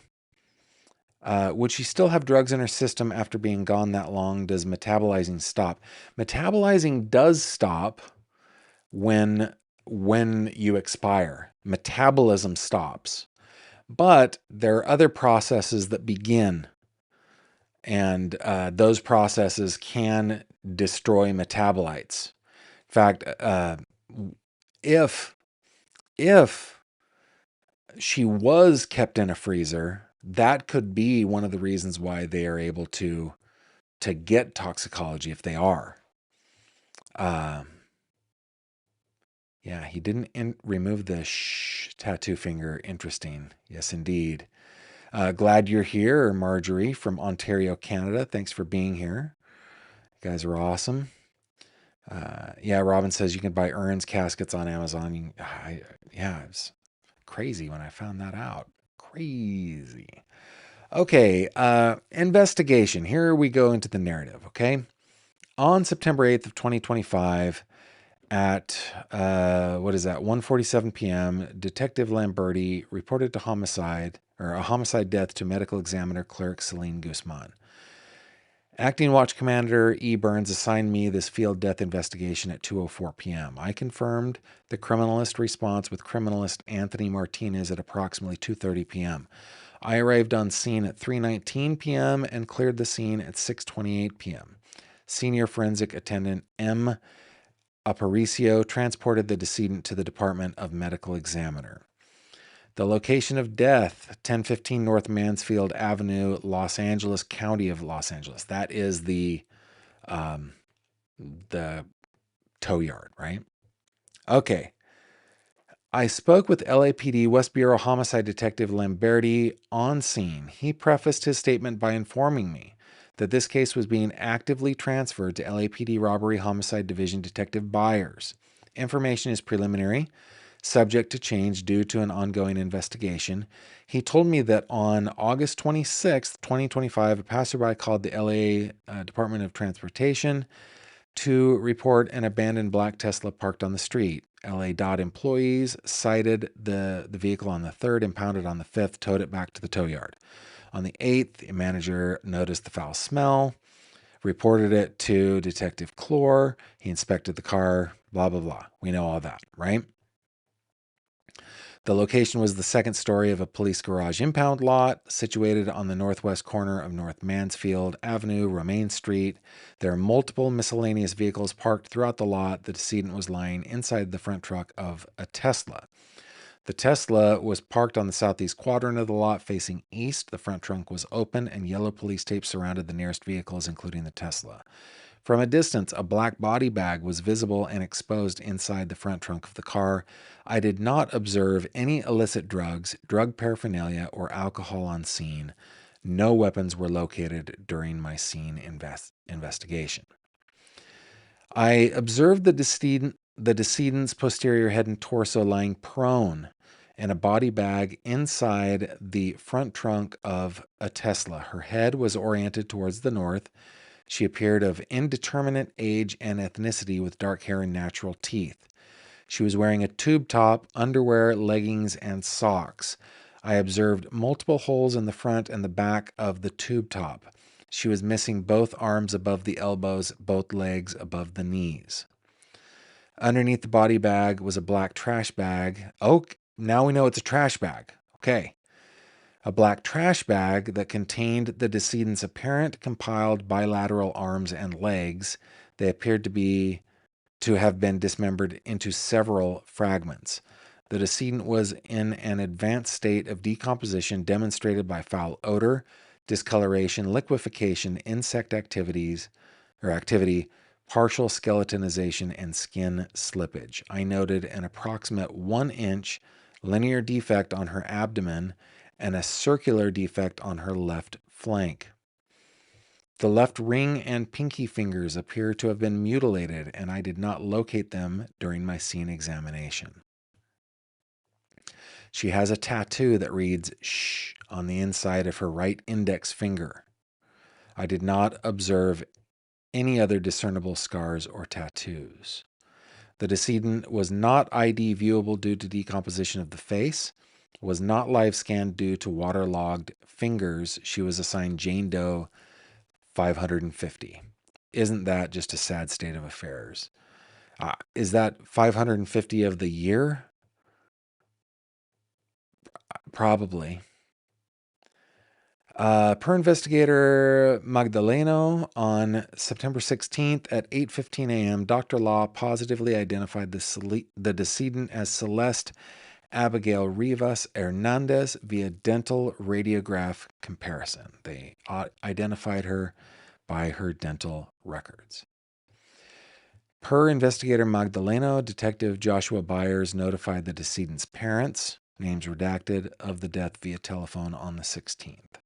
Would she still have drugs in her system after being gone that long? Does metabolizing stop? Metabolizing does stop when you expire. Metabolism stops. But there are other processes that begin, and those processes can destroy metabolites. In fact, if she was kept in a freezer, that could be one of the reasons why they are able to get toxicology if they are. Yeah, he didn't remove the tattoo finger. Interesting. Yes, indeed. Glad you're here, Marjorie from Ontario, Canada. Thanks for being here. You guys are awesome. Yeah, Robin says you can buy urns, caskets on Amazon. It's crazy when I found that out. Crazy. Okay, investigation. Here we go into the narrative, okay? On September 8th of 2025 at, 1:47 p.m., Detective Lamberti reported a homicide death to medical examiner clerk Celine Guzman. Acting Watch Commander E. Burns assigned me this field death investigation at 2:04 p.m. I confirmed the criminalist response with criminalist Anthony Martinez at approximately 2:30 p.m. I arrived on scene at 3:19 p.m. and cleared the scene at 6:28 p.m. Senior forensic attendant M. Aparicio transported the decedent to the Department of Medical Examiner. The location of death, 1015 North Mansfield Avenue, Los Angeles, County of Los Angeles. That is the tow yard, right? Okay. I spoke with LAPD West Bureau Homicide Detective Lamberti on scene. He prefaced his statement by informing me that this case was being actively transferred to LAPD Robbery Homicide Division Detective Byers. Information is preliminary. subject to change due to an ongoing investigation. He told me that on August 26th, 2025, a passerby called the LA Department of Transportation to report an abandoned black Tesla parked on the street. LA DOT employees cited the vehicle on the 3rd, impounded on the 5th, towed it back to the tow yard. On the 8th, the manager noticed the foul smell, reported it to Detective Clore. He inspected the car, blah, blah, blah. We know all that, right? The location was the second story of a police garage impound lot situated on the northwest corner of North Mansfield Avenue, Romaine Street. There are multiple miscellaneous vehicles parked throughout the lot. The decedent was lying inside the front truck of a Tesla. The Tesla was parked on the southeast quadrant of the lot facing east. The front trunk was open and yellow police tape surrounded the nearest vehicles, including the Tesla. From a distance, a black body bag was visible and exposed inside the front trunk of the car. I did not observe any illicit drugs, drug paraphernalia, or alcohol on scene. No weapons were located during my scene investigation. I observed the decedent's posterior head and torso lying prone in a body bag inside the front trunk of a Tesla. Her head was oriented towards the north. She appeared of indeterminate age and ethnicity with dark hair and natural teeth. She was wearing a tube top, underwear, leggings, and socks. I observed multiple holes in the front and the back of the tube top. She was missing both arms above the elbows, both legs above the knees. Underneath the body bag was a black trash bag. Oh, now we know it's a trash bag. Okay. A black trash bag that contained the decedent's apparent compiled bilateral arms and legs. They appeared to have been dismembered into several fragments. The decedent was in an advanced state of decomposition demonstrated by foul odor, discoloration, liquefaction, insect activity, partial skeletonization, and skin slippage. I noted an approximate 1-inch linear defect on her abdomen and a circular defect on her left flank. The left ring and pinky fingers appear to have been mutilated, and I did not locate them during my scene examination. She has a tattoo that reads "shh" on the inside of her right index finger. I did not observe any other discernible scars or tattoos. The decedent was not ID viewable due to decomposition of the face, was not live scanned due to waterlogged fingers. She was assigned Jane Doe 550. Isn't that just a sad state of affairs? Is that 550 of the year? Probably. Per investigator Magdaleno, on September 16th at 8:15 a.m., Dr. Law positively identified the decedent as Celeste Abigail Rivas Hernandez via dental radiograph comparison. They identified her by her dental records. Per investigator Magdaleno, Detective Joshua Byers notified the decedent's parents, names redacted, of the death via telephone on the 16th.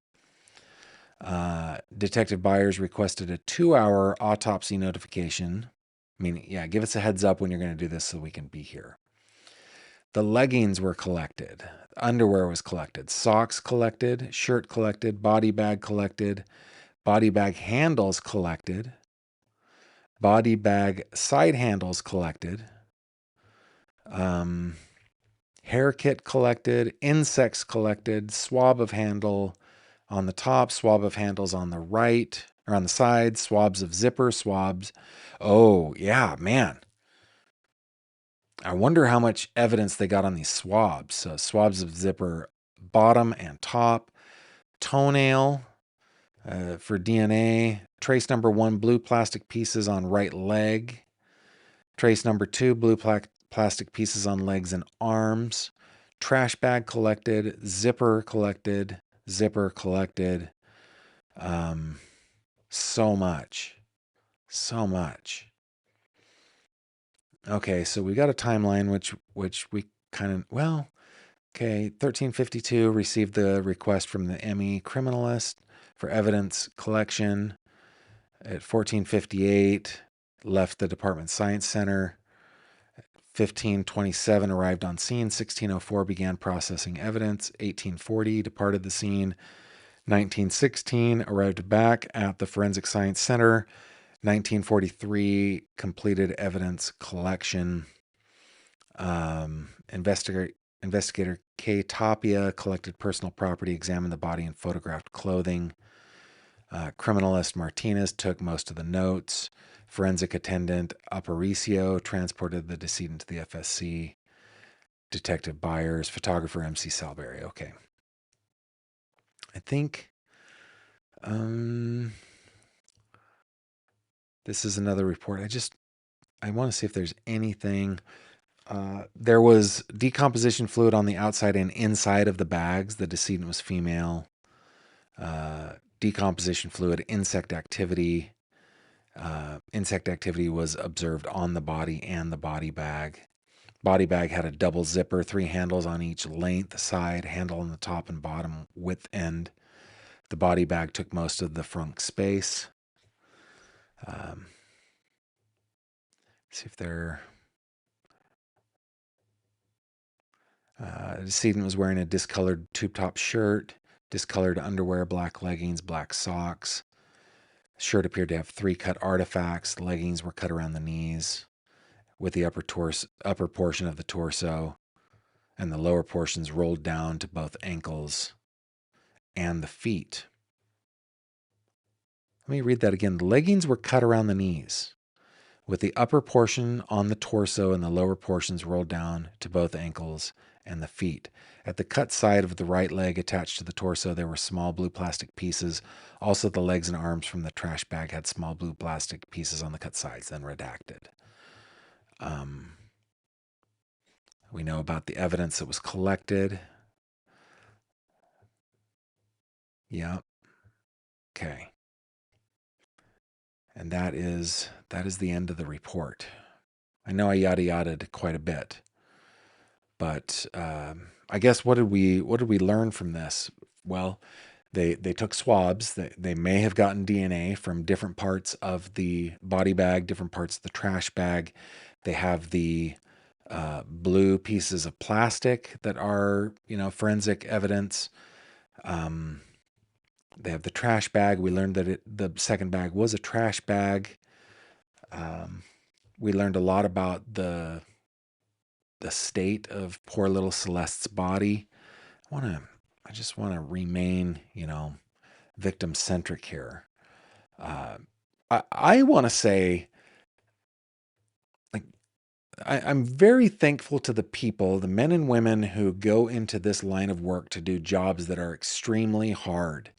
Detective Byers requested a 2-hour autopsy notification, meaning, give us a heads up when you're going to do this so we can be here. The leggings were collected, underwear was collected, socks collected, shirt collected, body bag collected, body bag handles collected, body bag side handles collected, hair kit collected, insects collected, swab of handle on the top, swab of handles on the right, or on the side, swabs of zipper, swabs. Oh, yeah, man. I wonder how much evidence they got on these swabs. So swabs of zipper bottom and top, toenail for DNA, trace number 1, blue plastic pieces on right leg, trace number 2, blue plastic pieces on legs and arms, trash bag collected, zipper collected, zipper collected. So much. Okay, so we got a timeline which we kind of, 1352 received the request from the ME criminalist for evidence collection. At 1458 left the Department Science Center. 1527 arrived on scene. 1604 began processing evidence. 1840 departed the scene. 1916 arrived back at the Forensic Science Center. 1943 completed evidence collection. Investigator K. Tapia collected personal property, examined the body, and photographed clothing. Criminalist Martinez took most of the notes. Forensic attendant Aparicio transported the decedent to the FSC. Detective Byers, photographer MC Salberry. Okay. I think this is another report. I want to see if there's anything. There was decomposition fluid on the outside and inside of the bags. The decedent was female. Decomposition fluid, insect activity. Insect activity was observed on the body and the body bag. Body bag had a double zipper, 3 handles on each length, side, handle on the top and bottom width end. The body bag took most of the front space. See if they're... the decedent was wearing a discolored tube-top shirt, discolored underwear, black leggings, black socks. The shirt appeared to have 3 cut artifacts. The leggings were cut around the knees, with the upper portion of the torso and the lower portions rolled down to both ankles and the feet. Let me read that again. The leggings were cut around the knees, with the upper portion on the torso and the lower portions rolled down to both ankles and the feet. At the cut side of the right leg attached to the torso, there were small blue plastic pieces. Also, the legs and arms from the trash bag had small blue plastic pieces on the cut sides, then redacted. We know about the evidence that was collected. Yep. Okay. And that is the end of the report. I know I yada yada'd quite a bit, but I guess what did we learn from this? Well, they took swabs. They may have gotten DNA from different parts of the body bag, different parts of the trash bag. They have the blue pieces of plastic that are, forensic evidence. They have the trash bag. We learned that the second bag was a trash bag. We learned a lot about the state of poor little Celeste's body. I just want to remain, victim centric here. I want to say, I'm very thankful to the people, the men and women who go into this line of work to do jobs that are extremely hard.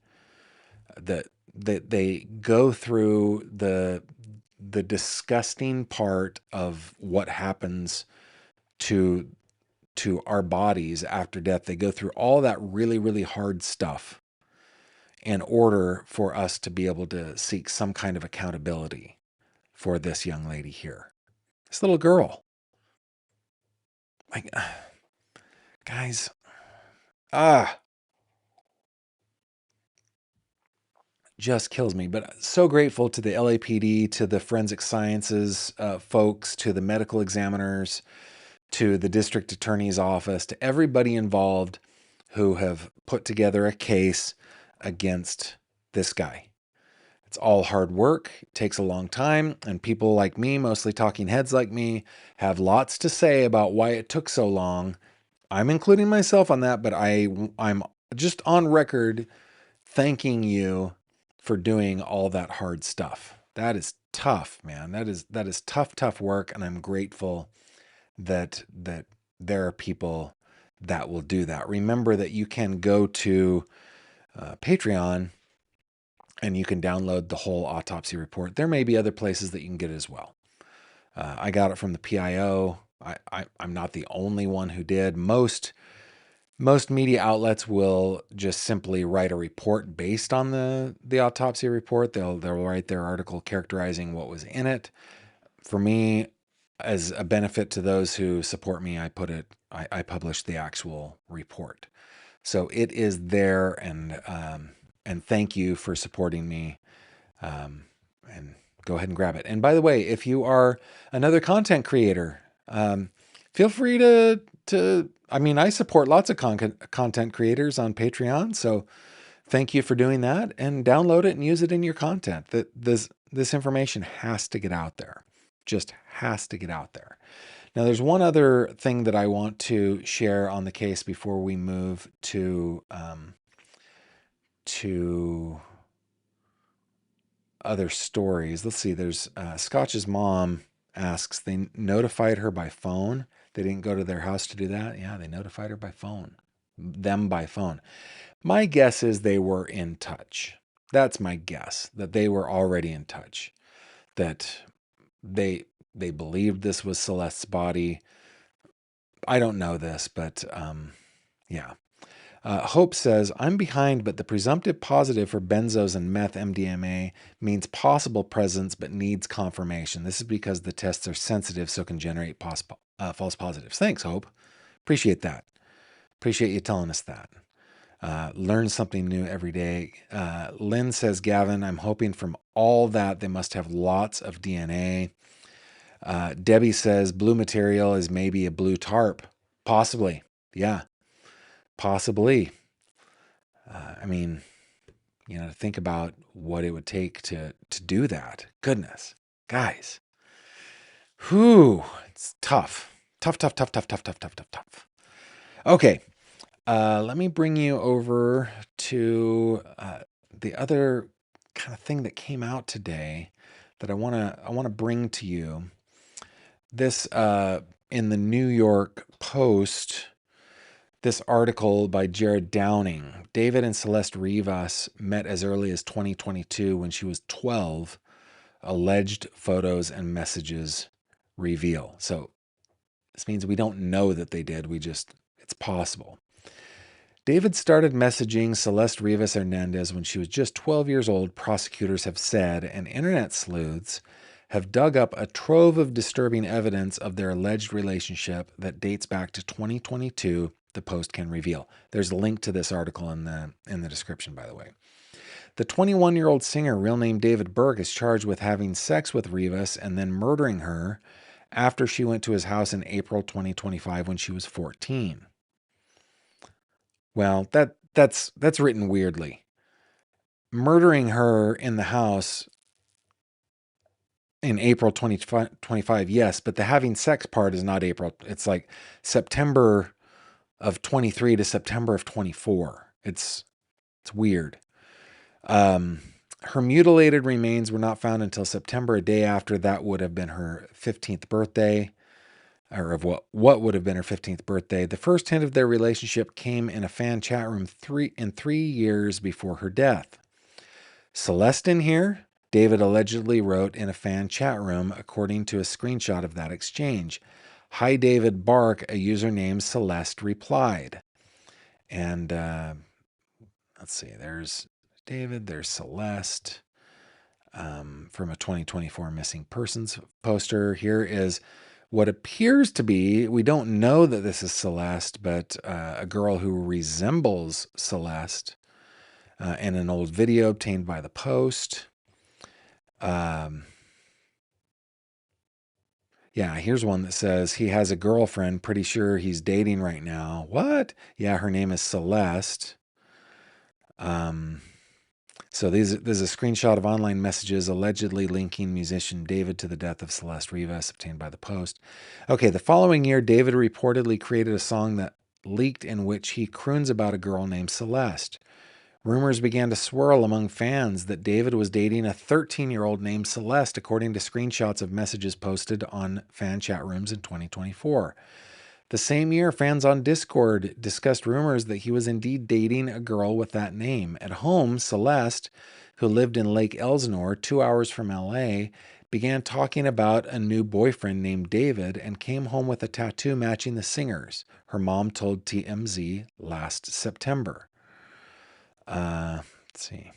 That they go through the disgusting part of what happens to our bodies after death. They go through all that really, really hard stuff in order for us to be able to seek some kind of accountability for this young lady here. This little girl. Like, guys, just kills me. But so grateful to the LAPD, to the forensic sciences folks, to the medical examiners, to the district attorney's office, to everybody involved who have put together a case against this guy. It's all hard work. It takes a long time. And people like me, mostly talking heads like me, have lots to say about why it took so long. I'm including myself on that, but I'm just on record thanking you for doing all that hard stuff. That is tough, man. That is tough work. And I'm grateful that there are people that will do that. Remember that you can go to Patreon and you can download the whole autopsy report. There may be other places that you can get it as well. I got it from the PIO. I'm not the only one who did. Most media outlets will just simply write a report based on the autopsy report. They'll write their article characterizing what was in it. For me, as a benefit to those who support me, I published the actual report. So it is there, and thank you for supporting me. And go ahead and grab it. And by the way, if you are another content creator, feel free to. I mean, I support lots of content creators on Patreon, so thank you for doing that, and download it and use it in your content. That this information has to get out there. Just has to get out there. Now, there's one other thing that I want to share on the case before we move to other stories. Let's see. There's Scotch's mom asks, they notified her by phone. They didn't go to their house to do that. Yeah, they notified her by phone. Them by phone. My guess is they were in touch. That's my guess, that they were already in touch. That they believed this was Celeste's body. I don't know this, but yeah. Hope says, I'm behind, but the presumptive positive for benzos and meth MDMA means possible presence but needs confirmation. This is because the tests are sensitive, so can generate false positives. Thanks, Hope. Appreciate that. Appreciate you telling us that. Learn something new every day. Lynn says, Gavin, I'm hoping from all that they must have lots of DNA. Debbie says, blue material is maybe a blue tarp. Possibly. Yeah. Possibly. I mean, you know, to think about what it would take to do that. Goodness, guys. Whew, it's tough. Tough. Okay, let me bring you over to the other kind of thing that came out today that I wanna bring to you. This in the New York Post. This article by Jared Downing. David and Celeste Rivas met as early as 2022 when she was 12. Alleged photos and messages reveal. So this means we don't know that they did. It's possible. David started messaging Celeste Rivas Hernandez when she was just 12 years old, prosecutors have said, and internet sleuths have dug up a trove of disturbing evidence of their alleged relationship that dates back to 2022. The Post can reveal. There's a link to this article in the description, by the way. The 21-year-old singer, real name David Burke, is charged with having sex with Rivas and then murdering her after she went to his house in April 2025 when she was 14. Well, that's written weirdly. Murdering her in the house in April 2025, yes, but the having sex part is not April. It's like September of 23 to September of 24. It's weird. Her mutilated remains were not found until September, a day after that would have been her 15th birthday, or of what would have been her 15th birthday. The first hint of their relationship came in a fan chat room 3 years before her death. Celeste in here, David allegedly wrote in a fan chat room, according to a screenshot of that exchange. Hi, David Bark, a user named Celeste replied. And let's see, there's David, there's Celeste from a 2024 missing persons poster. Here is what appears to be, we don't know that this is Celeste, but a girl who resembles Celeste in an old video obtained by the Post. Yeah, here's one that says he has a girlfriend, pretty sure he's dating right now. What? Yeah, her name is Celeste. So there's a screenshot of online messages allegedly linking musician David to the death of Celeste Rivas, obtained by the Post. Okay, the following year, David reportedly created a song that leaked in which he croons about a girl named Celeste. Rumors began to swirl among fans that David was dating a 13-year-old named Celeste, according to screenshots of messages posted on fan chat rooms in 2024. The same year, fans on Discord discussed rumors that he was indeed dating a girl with that name. At home, Celeste, who lived in Lake Elsinore, 2 hours from LA, began talking about a new boyfriend named David and came home with a tattoo matching the singer's, her mom told TMZ last September. Let's see.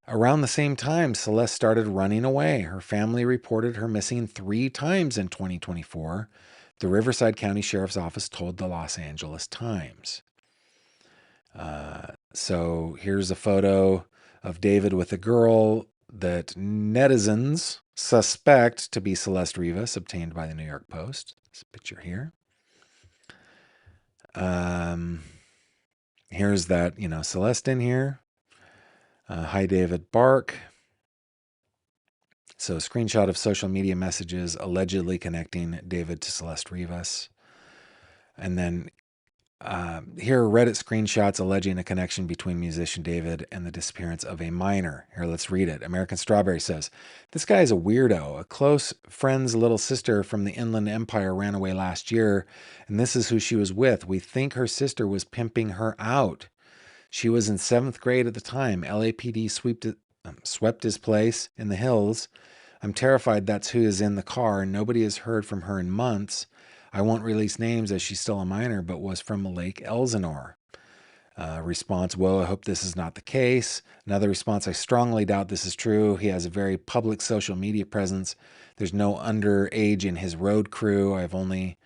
Around the same time, Celeste started running away. Her family reported her missing 3 times in 2024. The Riverside County Sheriff's Office told the Los Angeles Times. So here's a photo of David with a girl that netizens suspect to be Celeste Rivas, obtained by the New York Post. This picture here. Here's that, Celeste in here. Hi, David Bark. So, a screenshot of social media messages allegedly connecting David to Celeste Rivas. And then here are Reddit screenshots alleging a connection between musician David and the disappearance of a minor. Here, let's read it. American Strawberry says, "This guy is a weirdo. A close friend's little sister from the Inland Empire ran away last year, and this is who she was with. We think her sister was pimping her out. She was in 7th grade at the time. LAPD swept his place in the hills. I'm terrified that's who is in the car. Nobody has heard from her in months. I won't release names as she's still a minor, but was from Lake Elsinore." Response, "Whoa, I hope this is not the case." Another response, "I strongly doubt this is true. He has a very public social media presence. There's no underage in his road crew. I've only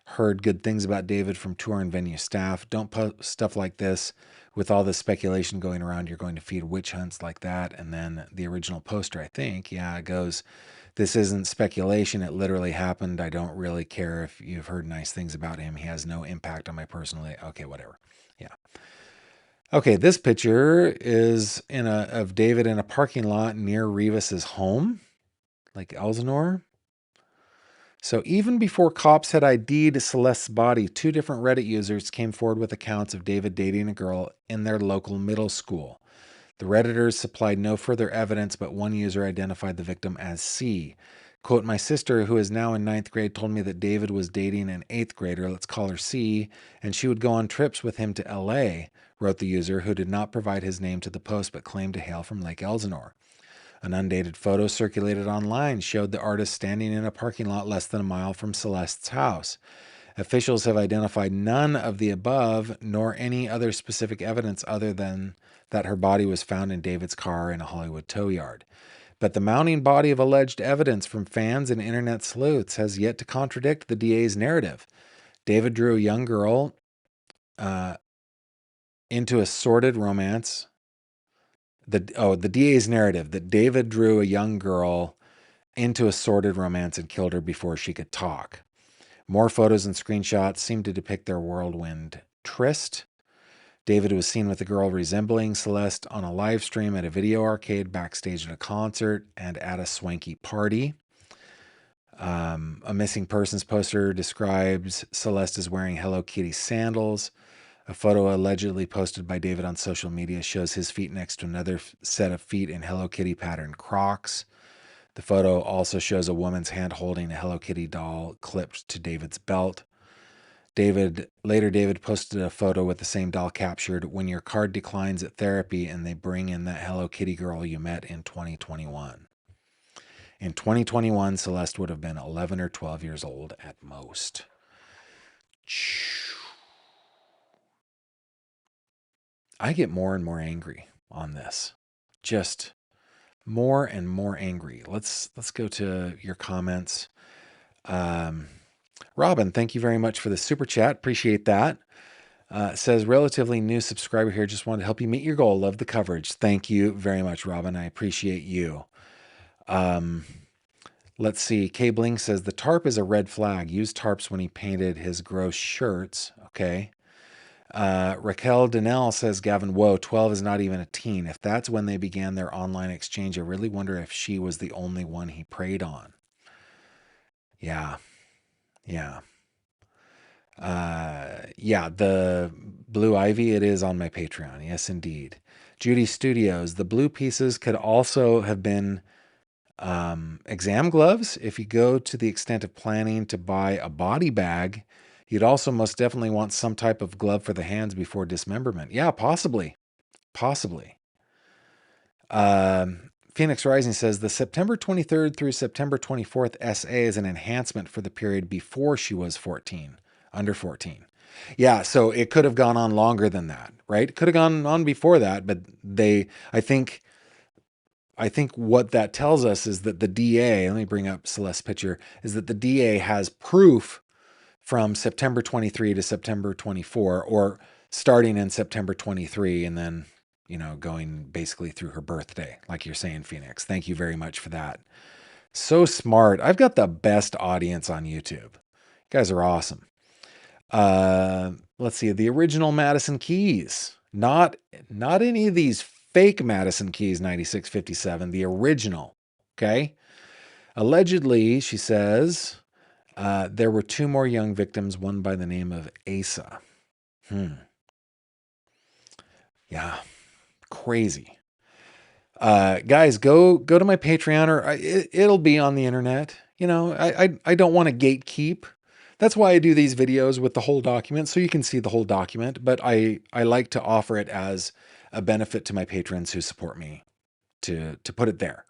heard good things about David from tour and venue staff. Don't post stuff like this. With all this speculation going around, you're going to feed witch hunts like that." And then the original poster, I think, it goes, "This isn't speculation. It literally happened. I don't really care if you've heard nice things about him. He has no impact on my personal life." Okay, whatever. Yeah. Okay, this picture is of David in a parking lot near Rivas's home, like Elsinore. So even before cops had ID'd Celeste's body, 2 different Reddit users came forward with accounts of David dating a girl in their local middle school. The Redditors supplied no further evidence, but one user identified the victim as C. Quote, "My sister, who is now in 9th grade, told me that David was dating an 8th grader, let's call her C, and she would go on trips with him to LA," wrote the user, who did not provide his name to the post but claimed to hail from Lake Elsinore. An undated photo circulated online showed the artist standing in a parking lot less than a mile from Celeste's house. Officials have identified none of the above, nor any other specific evidence other than that her body was found in David's car in a Hollywood tow yard. But the mounting body of alleged evidence from fans and internet sleuths has yet to contradict the DA's narrative. David drew a young girl into a sordid romance. The DA's narrative that David drew a young girl into a sordid romance and killed her before she could talk. More photos and screenshots seem to depict their whirlwind tryst. David was seen with a girl resembling Celeste on a live stream at a video arcade, backstage at a concert, and at a swanky party. A missing persons poster describes Celeste as wearing Hello Kitty sandals. A photo allegedly posted by David on social media shows his feet next to another set of feet in Hello Kitty patterned Crocs. The photo also shows a woman's hand holding a Hello Kitty doll clipped to David's belt. Later, David posted a photo with the same doll captured, "When your card declines at therapy and they bring in that Hello Kitty girl you met in 2021. In 2021, Celeste would have been 11 or 12 years old at most. I get more and more angry on this. Just more and more angry. Let's go to your comments. Robin, thank you very much for the super chat. Appreciate that. Says, relatively new subscriber here. Just wanted to help you meet your goal. Love the coverage. Thank you very much, Robin. I appreciate you. Let's see. K Bling says, the tarp is a red flag. Used tarps when he painted his gross shirts. Okay. Raquel Donnell says, Gavin, whoa, 12 is not even a teen. If that's when they began their online exchange, I really wonder if she was the only one he preyed on. Yeah. The Blue Ivy, it is on my Patreon. Yes, indeed. Judy Studios, the blue pieces could also have been exam gloves. If you go to the extent of planning to buy a body bag, you'd also most definitely want some type of glove for the hands before dismemberment. Yeah, possibly. Phoenix Rising says, the September 23rd through September 24th SA is an enhancement for the period before she was 14, under 14. Yeah, so it could have gone on longer than that, right? It could have gone on before that, but I think what that tells us is that the DA, let me bring up Celeste's picture, is that the DA has proof from September 23 to September 24, or starting in September 23 and then, going basically through her birthday, like you're saying, Phoenix. Thank you very much for that So smart. I've got the best audience on YouTube. You guys are awesome. Let's see. The original Madison Keys. Not any of these fake Madison Keys 9657. The original. Okay. Allegedly, she says, there were 2 more young victims, one by the name of Asa. Yeah. Crazy. Guys, go to my Patreon, or it'll be on the internet. I don't want to gatekeep. That's why I do these videos with the whole document, so you can see the whole document. But I like to offer it as a benefit to my patrons who support me to put it there.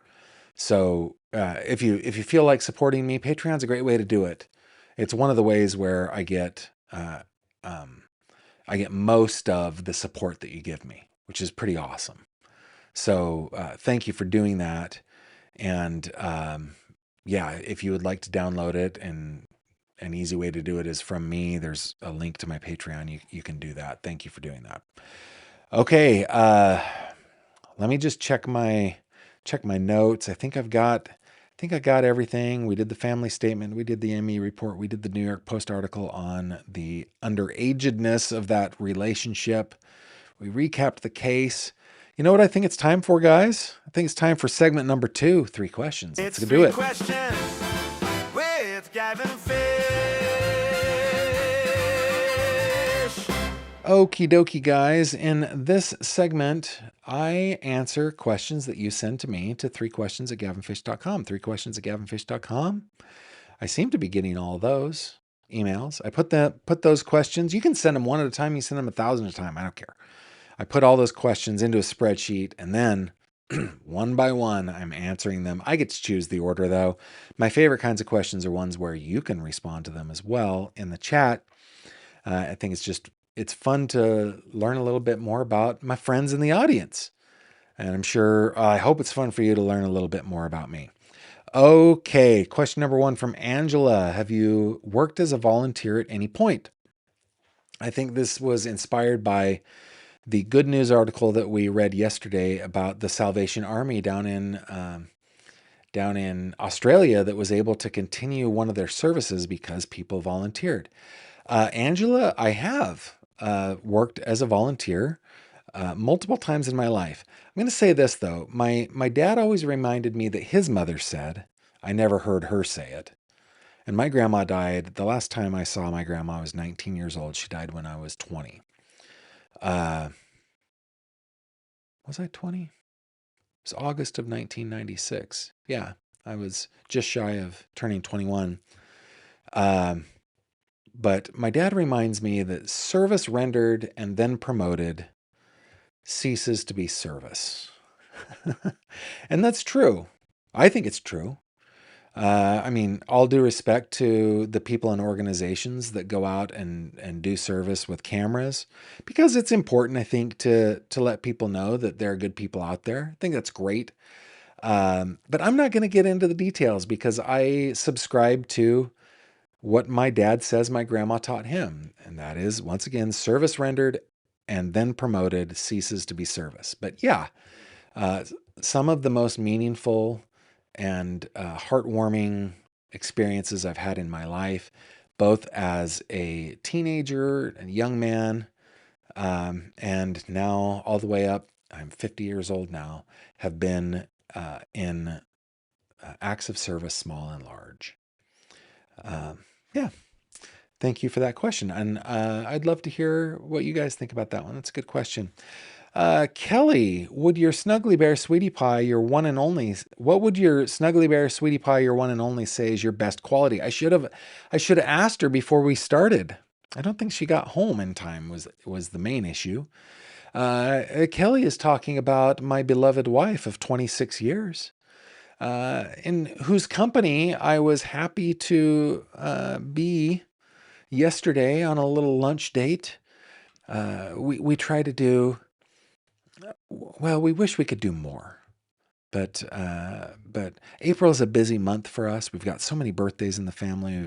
So if you feel like supporting me, Patreon's a great way to do it. It's one of the ways where I get most of the support that you give me, which is pretty awesome. So thank you for doing that. And yeah, if you would like to download it, and an easy way to do it is from me. There's a link to my Patreon. You can do that. Thank you for doing that. Okay, let me just check my notes. I think I got everything. We did the family statement. We did the ME report. We did the New York Post article on the underagedness of that relationship. We recapped the case. You know what I think it's time for, guys? I think it's time for segment number 2, 3 questions. Let's do it. 3 questions with Gavin Fish. Okie dokie, guys. In this segment, I answer questions that you send to me to 3questions@gavinfish.com. 3questions@gavinfish.com. I seem to be getting all of those emails. I put those questions. You can send them one at a time. You send them 1,000 at a time. I don't care. I put all those questions into a spreadsheet, and then one by one, I'm answering them. I get to choose the order, though. My favorite kinds of questions are ones where you can respond to them as well in the chat. I think it's fun to learn a little bit more about my friends in the audience. And I hope it's fun for you to learn a little bit more about me. Okay, question number 1 from Angela. Have you worked as a volunteer at any point? I think this was inspired by the good news article that we read yesterday about the Salvation Army down in Australia that was able to continue one of their services because people volunteered. Angela, I have worked as a volunteer multiple times in my life. I'm going to say this, though. My dad always reminded me that his mother said, I never heard her say it. And my grandma died. The last time I saw my grandma, I was 19 years old. She died when I was 20. Was I 20? It was August of 1996. Yeah, I was just shy of turning 21. But my dad reminds me that service rendered and then promoted ceases to be service. And that's true. I think it's true. I mean, all due respect to the people and organizations that go out and do service with cameras, because it's important, I think, to let people know that there are good people out there. I think that's great. But I'm not going to get into the details because I subscribe to what my dad says my grandma taught him. And that is, once again, service rendered and then promoted ceases to be service. But yeah, some of the most meaningful and heartwarming experiences I've had in my life, both as a teenager and young man, and now all the way up, I'm 50 years old now, have been in acts of service, small and large. Yeah. Thank you for that question. And I'd love to hear what you guys think about that one. That's a good question. Kelly, would your Snuggly Bear Sweetie Pie, your one and only, what would your Snuggly Bear Sweetie Pie, your one and only, say is your best quality? I should have asked her before we started. I don't think she got home in time was the main issue. Kelly is talking about my beloved wife of 26 years, in whose company I was happy to be yesterday on a little lunch date. We try to do, well, we wish we could do more, but April is a busy month for us. We've got so many birthdays in the family.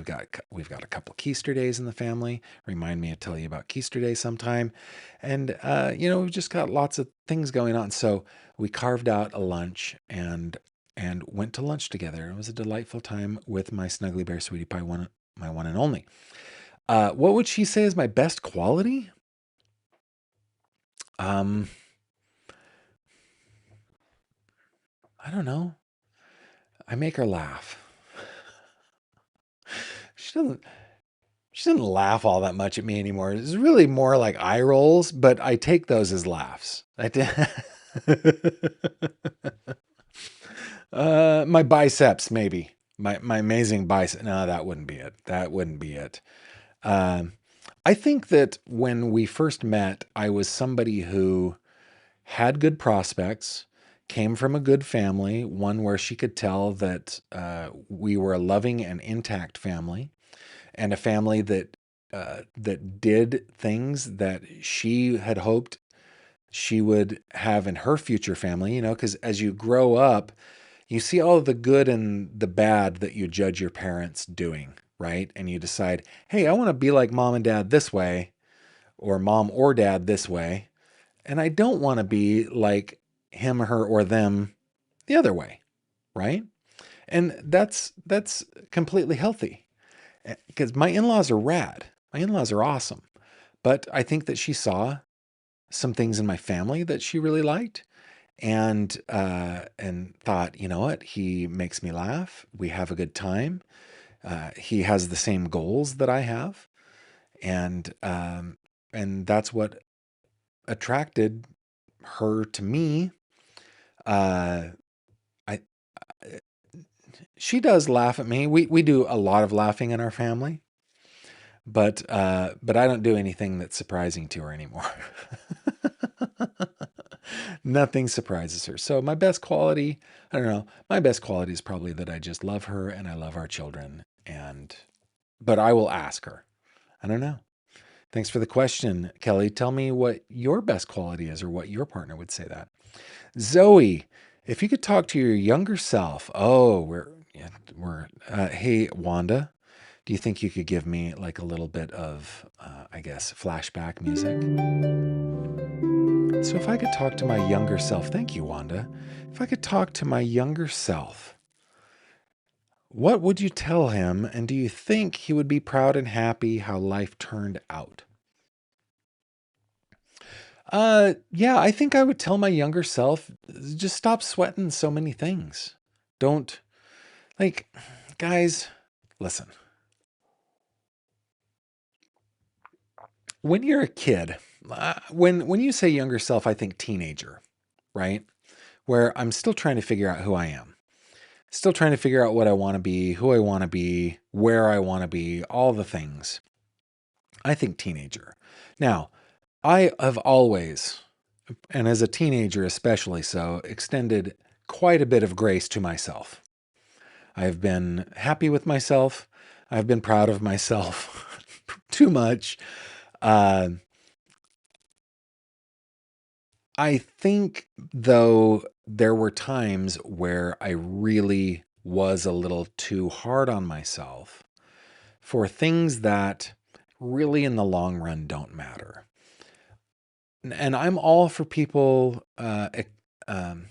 We've got a couple Keister days in the family. Remind me to tell you about Keister Day sometime. And we've just got lots of things going on. So we carved out a lunch, and and went to lunch together. It was a delightful time with my Snuggly Bear Sweetie Pie, my one and only. What would she say is my best quality? I don't know. I make her laugh. She doesn't laugh all that much at me anymore. It's really more like eye rolls, but I take those as laughs. My biceps, maybe. My amazing bicep. No, that wouldn't be it. That wouldn't be it. I think that when we first met, I was somebody who had good prospects, came from a good family, one where she could tell that we were a loving and intact family, and a family that that did things that she had hoped she would have in her future family. You know, because as you grow up, you see all of the good and the bad that you judge your parents doing, right? And you decide, hey, I want to be like mom and dad this way, or mom or dad this way. And I don't want to be like him, her, or them the other way, right? And that's completely healthy because my in-laws are rad. My in-laws are awesome. But I think that she saw some things in my family that she really liked and thought, you know what? He makes me laugh. We have a good time. He has the same goals that I have. And that's what attracted her to me. Uh, I She does laugh at me. We do a lot of laughing in our family, but I don't do anything that's surprising to her anymore. Nothing surprises her. So my best quality, I don't know. My best quality is probably that I just love her and I love our children. But I will ask her. I don't know. Thanks for the question, Kelly. Tell me what your best quality is or what your partner would say that. Zoe, if you could talk to your younger self. Oh, hey, Wanda, do you think you could give me like a little bit of, I guess, flashback music? So if I could talk to my younger self, thank you, Wanda. If I could talk to my younger self, what would you tell him? And do you think he would be proud and happy how life turned out? Yeah, I think I would tell my younger self, just stop sweating so many things. Don't, like, guys, listen. When you're a kid, when you say younger self, I think teenager, right? Where I'm still trying to figure out who I am. Still trying to figure out what I want to be, who I want to be, where I want to be, all the things. I think teenager. Now, I have always, and as a teenager especially so, extended quite a bit of grace to myself. I've been happy with myself. I've been proud of myself too much. I think, though, there were times where I really was a little too hard on myself for things that really in the long run don't matter. And I'm all for people, um,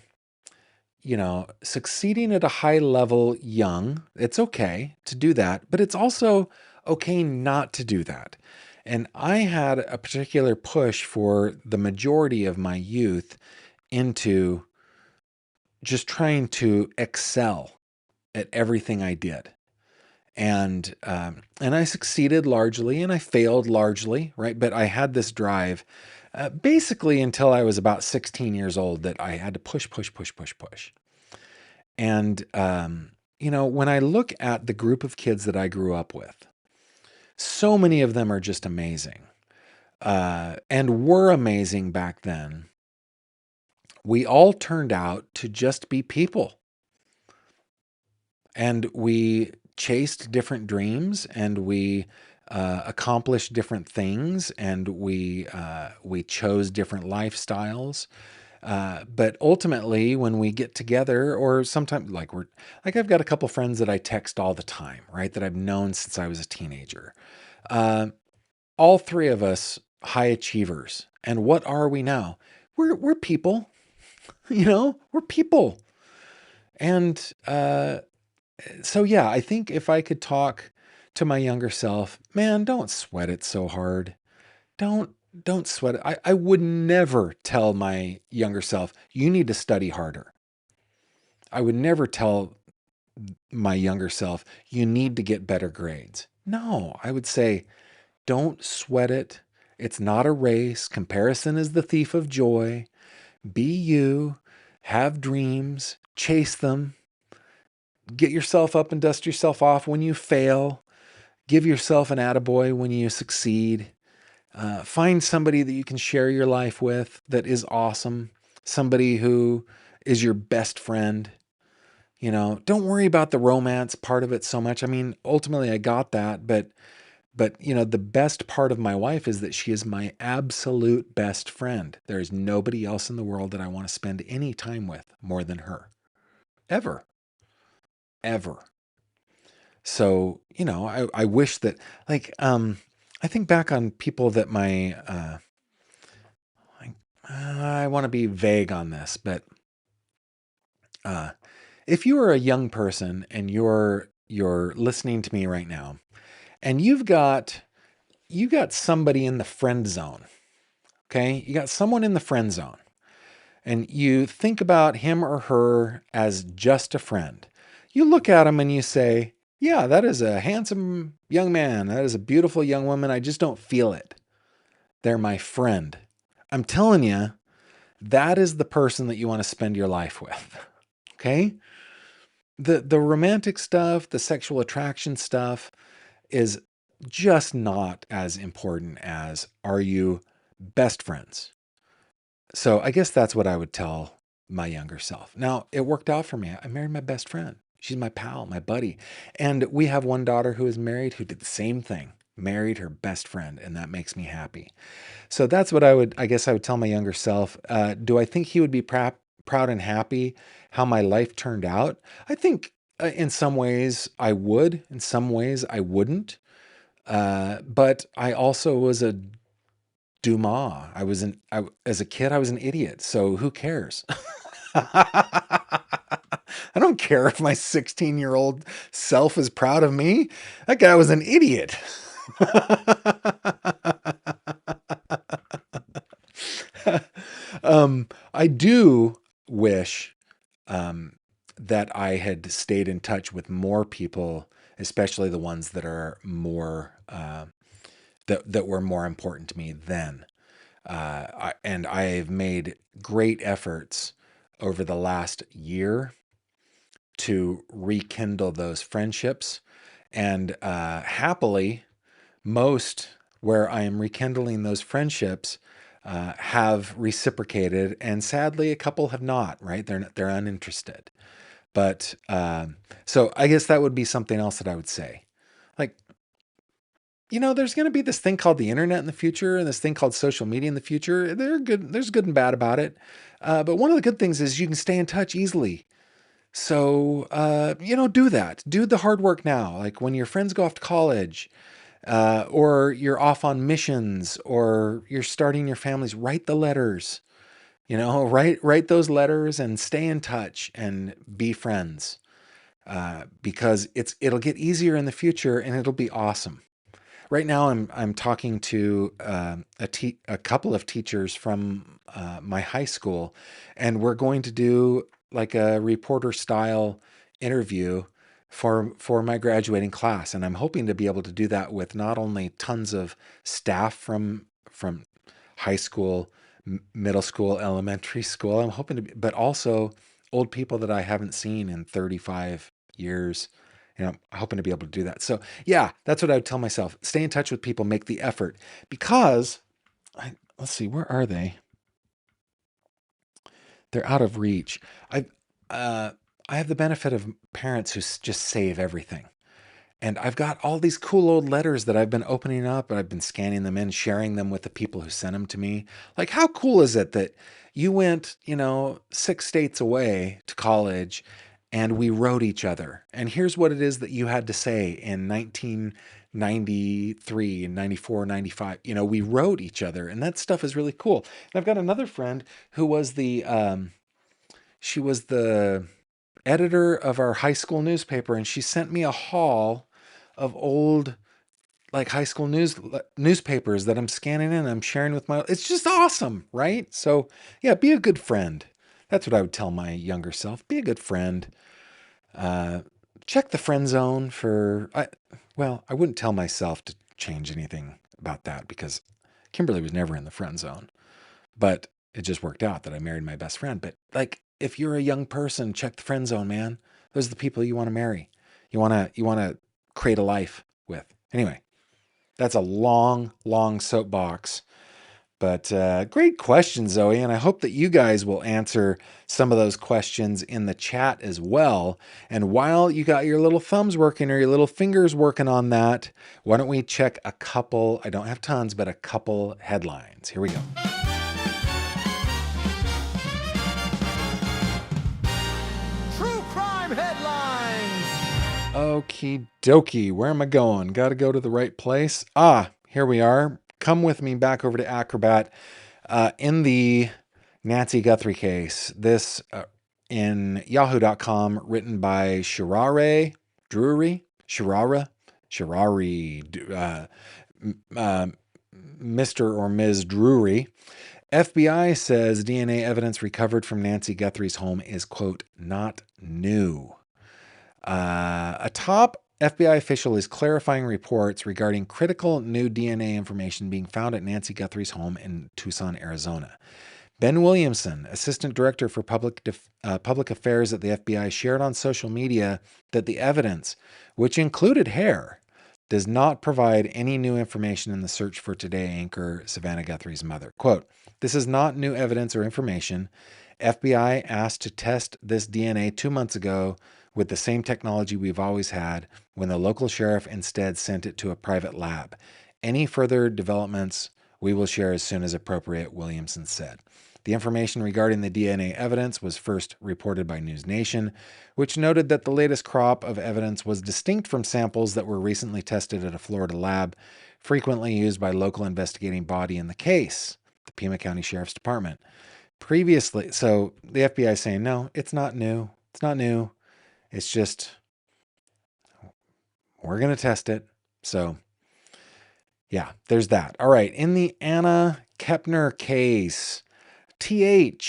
succeeding at a high level young. It's okay to do that, but it's also okay not to do that. And I had a particular push for the majority of my youth into just trying to excel at everything I did. And I succeeded largely and I failed largely, right? But I had this drive basically until I was about 16 years old that I had to push, push, push, push, push. And, when I look at the group of kids that I grew up with, so many of them are just amazing and were amazing back then. We all turned out to just be people. And we chased different dreams and we accomplished different things and we chose different lifestyles. But ultimately, when we get together, or sometimes I've got a couple friends that I text all the time, right? That I've known since I was a teenager. All three of us high achievers. And what are we now? We're people, we're people. And so, yeah, I think if I could talk to my younger self, man, don't sweat it so hard. Don't don't sweat it. I would never tell my younger self, you need to study harder. I would never tell my younger self, you need to get better grades. No, I would say, don't sweat it. It's not a race. Comparison is the thief of joy. Be you, have dreams, chase them, get yourself up and dust yourself off when you fail, give yourself an attaboy when you succeed. Find somebody that you can share your life with that is awesome, somebody who is your best friend. Don't worry about the romance part of it so much. I mean, ultimately I got that, but the best part of my wife is that she is my absolute best friend. There is nobody else in the world that I want to spend any time with more than her. Ever. Ever. So, I wish that, like, I think back on people that I want to be vague on this, but uh, if you are a young person and you're listening to me right now, and you got somebody in the friend zone, okay? You got someone in the friend zone, and you think about him or her as just a friend. You look at him and you say, yeah, that is a handsome young man. That is a beautiful young woman. I just don't feel it. They're my friend. I'm telling you, that is the person that you want to spend your life with. Okay? The romantic stuff, the sexual attraction stuff is just not as important as, are you best friends? So I guess that's what I would tell my younger self. Now, it worked out for me. I married my best friend. She's my pal, my buddy. And we have one daughter who is married who did the same thing, married her best friend, and that makes me happy. So that's what I guess I would tell my younger self. Do I think he would be proud and happy how my life turned out? I think in some ways I would, in some ways I wouldn't. But I also was a Dumas. As a kid, I was an idiot. So who cares? I don't care if my 16-year-old self is proud of me. That guy was an idiot. I do wish um, that I had stayed in touch with more people, especially the ones that are more that were more important to me then. And I've made great efforts over the last year to rekindle those friendships, and happily, most where I am rekindling those friendships have reciprocated, and sadly, a couple have not. Right? They're uninterested. But so I guess that would be something else that I would say. Like, there's going to be this thing called the internet in the future, and this thing called social media in the future. They're good. There's good and bad about it. But one of the good things is you can stay in touch easily. So, do that. Do the hard work now. Like when your friends go off to college, or you're off on missions, or you're starting your families, write the letters. Write those letters and stay in touch and be friends. Because it'll get easier in the future and it'll be awesome. Right now, I'm talking to a couple of teachers from my high school, and we're going to do like a reporter style interview for my graduating class, and I'm hoping to be able to do that with not only tons of staff from high school, middle school, elementary school. I'm hoping to, but also old people that I haven't seen in 35 years. I'm hoping to be able to do that. So yeah, that's what I would tell myself. Stay in touch with people, make the effort, because let's see, where are they? They're out of reach. Uh, I have the benefit of parents who just save everything. And I've got all these cool old letters that I've been opening up, and I've been scanning them in, sharing them with the people who sent them to me. Like, how cool is it that you went, 6 states away to college and we wrote each other? And here's what it is that you had to say in 1993 and 94, 95. We wrote each other, and that stuff is really cool. And I've got another friend who was she was the editor of our high school newspaper, and she sent me a haul of old like high school newspapers that I'm scanning in and I'm sharing with my. It's just awesome, right? So yeah, be a good friend. That's what I would tell my younger self. Be a good friend. Check the friend zone for. I wouldn't tell myself to change anything about that because Kimberly was never in the friend zone. But it just worked out that I married my best friend. But like, if you're a young person, check the friend zone, man. Those are the people you want to marry. You want to create a life with. Anyway, that's a long, long soapbox. But great question, Zoe. And I hope that you guys will answer some of those questions in the chat as well. And while you got your little thumbs working or your little fingers working on that, why don't we check a couple, I don't have tons, but a couple headlines. Here we go. True crime headlines. Okie dokie. Where am I going? Got to go to the right place. Here we are. Come with me back over to Acrobat. In the Nancy Guthrie case, this in yahoo.com, written by Sharari, Mr. or Ms. Drury. FBI says DNA evidence recovered from Nancy Guthrie's home is, quote, not new. A top FBI official is clarifying reports regarding critical new DNA information being found at Nancy Guthrie's home in Tucson, Arizona. Ben Williamson, Assistant Director for Public Affairs at the FBI, shared on social media that the evidence, which included hair, does not provide any new information in the search for Today anchor Savannah Guthrie's mother. Quote, "This is not new evidence or information. FBI asked to test this DNA 2 months ago with the same technology we've always had, when the local sheriff instead sent it to a private lab. Any further developments we will share as soon as appropriate," Williamson said. The information regarding the DNA evidence was first reported by News Nation, which noted that the latest crop of evidence was distinct from samples that were recently tested at a Florida lab, frequently used by local investigating body in the case, the Pima County Sheriff's Department. Previously, so the FBI is saying, no, it's not new. It's not new. It's just, we're going to test it. So, yeah, there's that. All right. In the Anna Kepner case, Mr.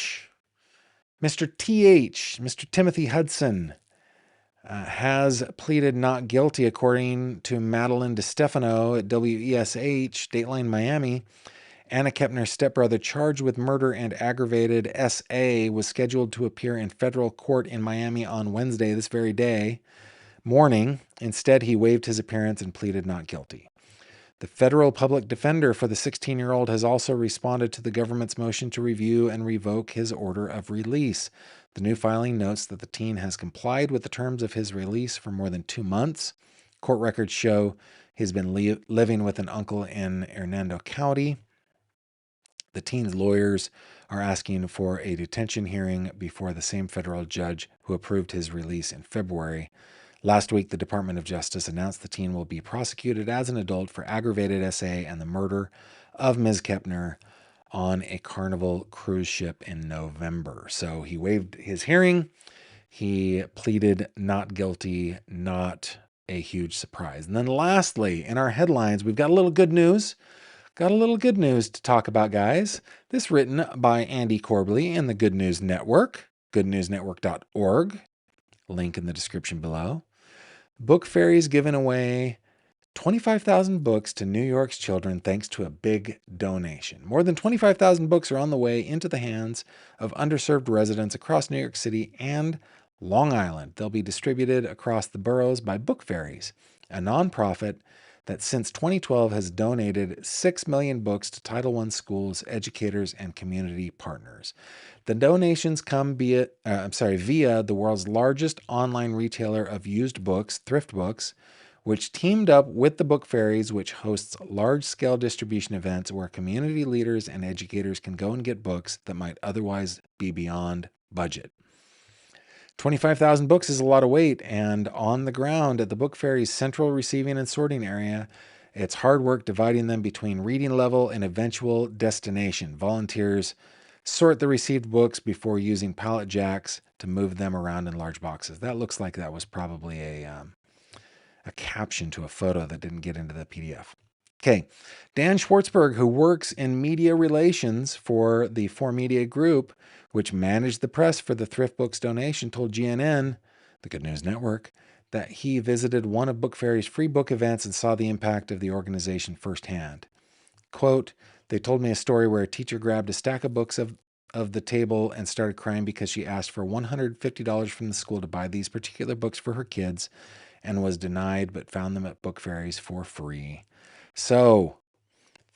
Timothy Hudson, has pleaded not guilty, according to Madeline DeStefano at WESH, Dateline Miami. Anna Kepner's stepbrother, charged with murder and aggravated SA, was scheduled to appear in federal court in Miami on Wednesday, this very day morning. Instead, he waived his appearance and pleaded not guilty. The federal public defender for the 16-year-old has also responded to the government's motion to review and revoke his order of release. The new filing notes that the teen has complied with the terms of his release for more than 2 months. Court records show he's been living with an uncle in Hernando County. The teen's lawyers are asking for a detention hearing before the same federal judge who approved his release in February. Last week, the Department of Justice announced the teen will be prosecuted as an adult for aggravated SA and the murder of Ms. Kepner on a Carnival cruise ship in November. So he waived his hearing. He pleaded not guilty, not a huge surprise. And then lastly, in our headlines, we've got a little good news. Got a little good news to talk about, guys. This written by Andy Corbley in the Good News Network, goodnewsnetwork.org. Link in the description below. Book Fairy's giving away 25,000 books to New York's children thanks to a big donation. More than 25,000 books are on the way into the hands of underserved residents across New York City and Long Island. They'll be distributed across the boroughs by Book Fairies, a nonprofit that since 2012 has donated 6 million books to Title I schools, educators, and community partners. The donations come via the world's largest online retailer of used books, Thrift Books, which teamed up with the Book Fairies, which hosts large-scale distribution events where community leaders and educators can go and get books that might otherwise be beyond budget. 25,000 books is a lot of weight, and on the ground at the Book Fairy's central receiving and sorting area, it's hard work dividing them between reading level and eventual destination. Volunteers Sort the received books before using pallet jacks to move them around in large boxes. That looks like that was probably a caption to a photo that didn't get into the PDF. Okay, Dan Schwartzberg, who works in media relations for the 4Media Group, which managed the press for the Thrift Books donation, told GNN, the Good News Network, that he visited one of Book Fairy's free book events and saw the impact of the organization firsthand. Quote, they told me a story where a teacher grabbed a stack of books of the table and started crying because she asked for $150 from the school to buy these particular books for her kids and was denied, but found them at Book Fairies for free. So,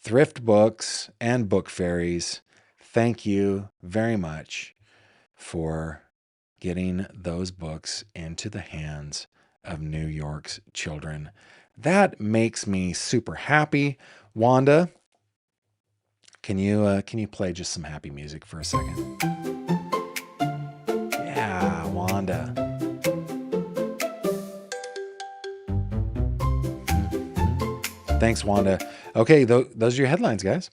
Thrift Books and Book Fairies, thank you very much for getting those books into the hands of New York's children. That makes me super happy. Wanda, can you play just some happy music for a second? Yeah, Wanda. Thanks, Wanda. Okay, those are your headlines, guys.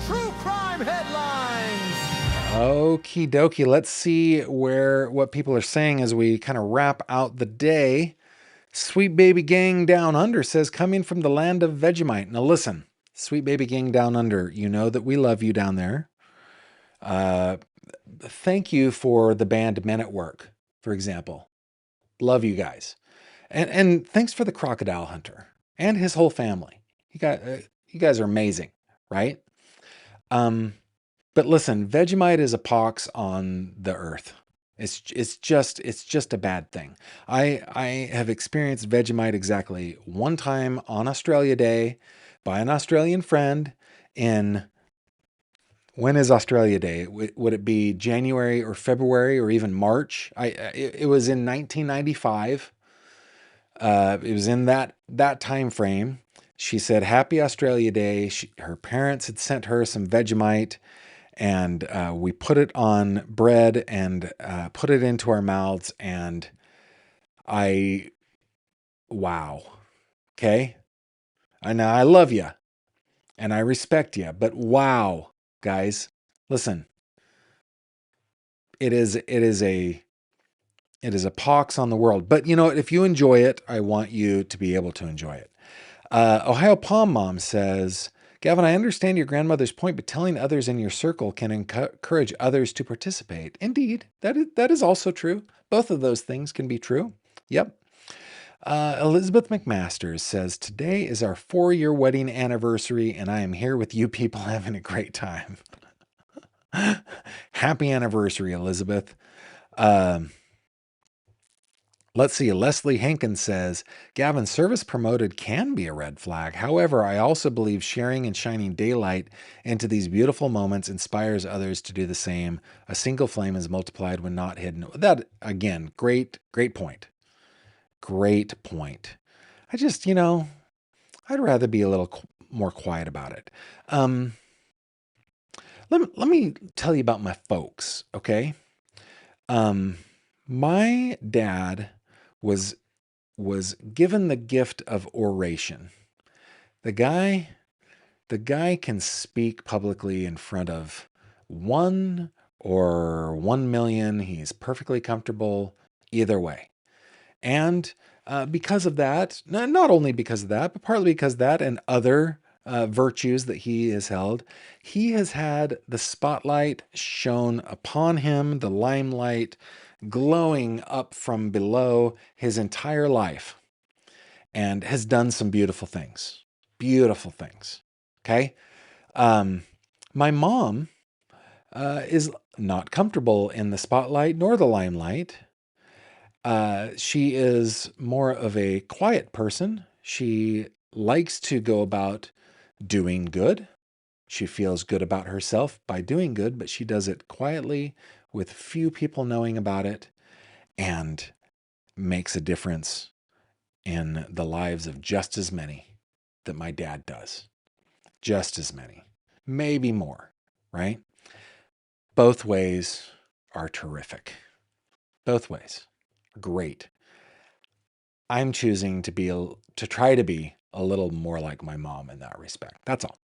True crime headlines. Okie dokie. Let's see what people are saying as we kind of wrap out the day. Sweet Baby Gang Down Under says, coming from the land of Vegemite. Now listen, Sweet Baby Gang Down Under, you know that we love you down there. Thank you for the band Men at Work, for example. Love you guys. And thanks for the Crocodile Hunter and his whole family. You guys are amazing, right? But listen, Vegemite is a pox on the earth. It's just a bad thing. I have experienced Vegemite exactly one time on Australia Day by an Australian friend in, when is Australia Day? Would it be January or February or even March? It was in 1995. It was in that time frame. She said, "Happy Australia Day." Her parents had sent her some Vegemite, and we put it on bread and put it into our mouths. And wow. Okay. And I love you and I respect you, but wow, guys, listen, it is a pox on the world. But you know, if you enjoy it, I want you to be able to enjoy it. Ohio Palm Mom says, Gavin, I understand your grandmother's point, but telling others in your circle can encourage others to participate. Indeed, that is also true. Both of those things can be true. Yep. Elizabeth McMasters says, today is our 4-year wedding anniversary, and I am here with you people having a great time. Happy anniversary, Elizabeth. Let's see. Leslie Hankins says, Gavin, service promoted can be a red flag. However, I also believe sharing and shining daylight into these beautiful moments inspires others to do the same. A single flame is multiplied when not hidden. That, again, great point. Great point. I just, I'd rather be a little more quiet about it. Let me tell you about my folks, okay? My dad was given the gift of oration. The guy can speak publicly in front of 1 or 1 million. He's perfectly comfortable either way. And because of that, not only because of that, but partly because of that and other virtues that he has held, he has had the spotlight shone upon him, the limelight glowing up from below his entire life, and has done some beautiful things. Beautiful things. Okay? My mom is not comfortable in the spotlight nor the limelight. She is more of a quiet person. She likes to go about doing good. She feels good about herself by doing good, but she does it quietly with few people knowing about it, and makes a difference in the lives of just as many that my dad does. Just as many, maybe more, right? Both ways are terrific. Both ways. Great. I'm choosing to try to be a little more like my mom in that respect. That's all.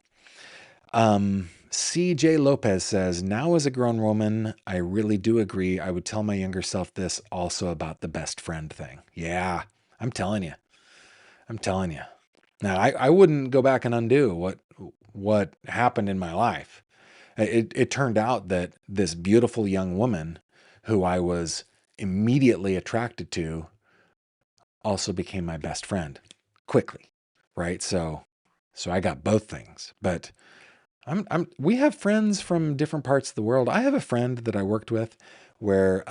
CJ Lopez says, now as a grown woman, I really do agree. I would tell my younger self this also about the best friend thing. Yeah, I'm telling you. I'm telling you. Now, I wouldn't go back and undo what happened in my life. It turned out that this beautiful young woman who I was immediately attracted to also became my best friend quickly, right? So I got both things. But we have friends from different parts of the world. I have a friend that I worked with where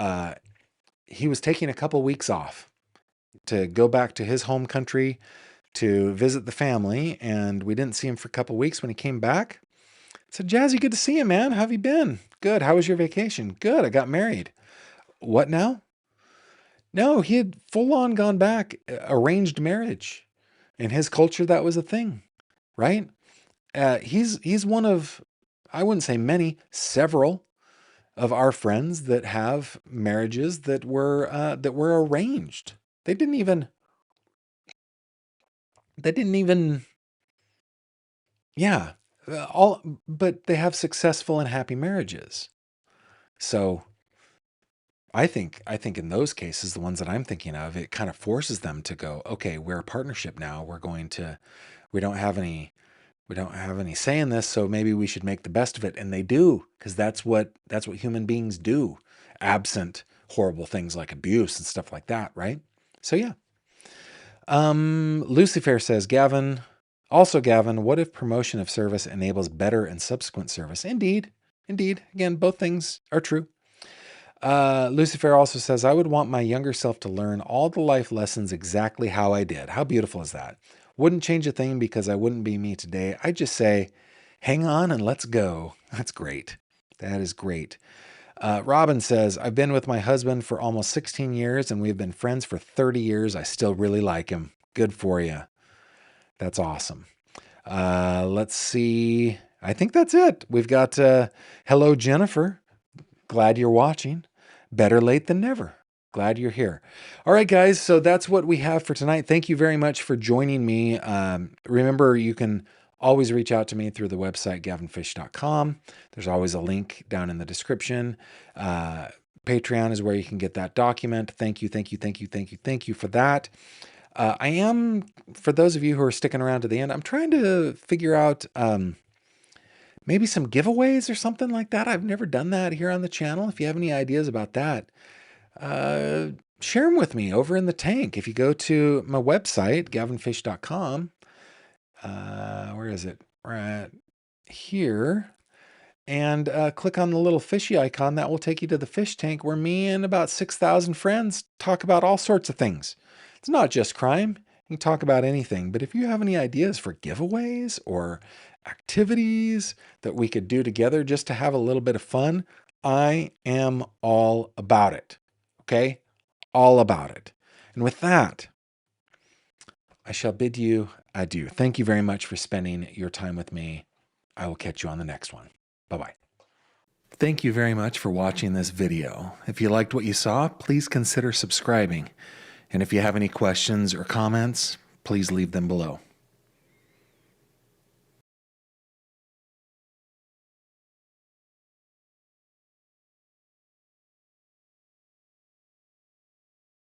he was taking a couple weeks off to go back to his home country to visit the family, and we didn't see him for a couple weeks. When he came back, I said, Jazzy, good to see you, man. How have you been? Good. How was your vacation? Good. I got married. What now? No, he had full on gone back, arranged marriage. In his culture, that was a thing, right? He's one of, I wouldn't say many, several of our friends that have marriages that were arranged. They didn't even, yeah, but they have successful and happy marriages. So I think in those cases, the ones that I'm thinking of, it kind of forces them to go, okay, we're a partnership now. We don't have any say in this, so maybe we should make the best of it. And they do, because that's what human beings do, absent horrible things like abuse and stuff like that, right? So yeah. Lucifer says, Gavin, what if promotion of service enables better and subsequent service? Indeed. Again, both things are true. Lucifer also says, I would want my younger self to learn all the life lessons exactly how I did. How beautiful is that? Wouldn't change a thing because I wouldn't be me today. I'd just say, hang on and let's go. That's great. That is great. Robin says, I've been with my husband for almost 16 years and we've been friends for 30 years. I still really like him. Good for you. That's awesome. Let's see. I think that's it. We've got, hello, Jennifer. Glad you're watching. Better late than never. Glad you're here. All right, guys. So that's what we have for tonight. Thank you very much for joining me. Remember, you can always reach out to me through the website, gavinfish.com. There's always a link down in the description. Patreon is where you can get that document. Thank you for that. I am, for those of you who are sticking around to the end, I'm trying to figure out maybe some giveaways or something like that. I've never done that here on the channel. If you have any ideas about that, share them with me over in the tank. If you go to my website, gavinfish.com, where is it? Right here. And click on the little fishy icon. That will take you to the fish tank where me and about 6,000 friends talk about all sorts of things. It's not just crime. You can talk about anything. But if you have any ideas for giveaways or activities that we could do together just to have a little bit of fun, I am all about it. Okay? All about it. And with that, I shall bid you adieu. Thank you very much for spending your time with me. I will catch you on the next one. Bye-bye. Thank you very much for watching this video. If you liked what you saw, please consider subscribing. And if you have any questions or comments, please leave them below.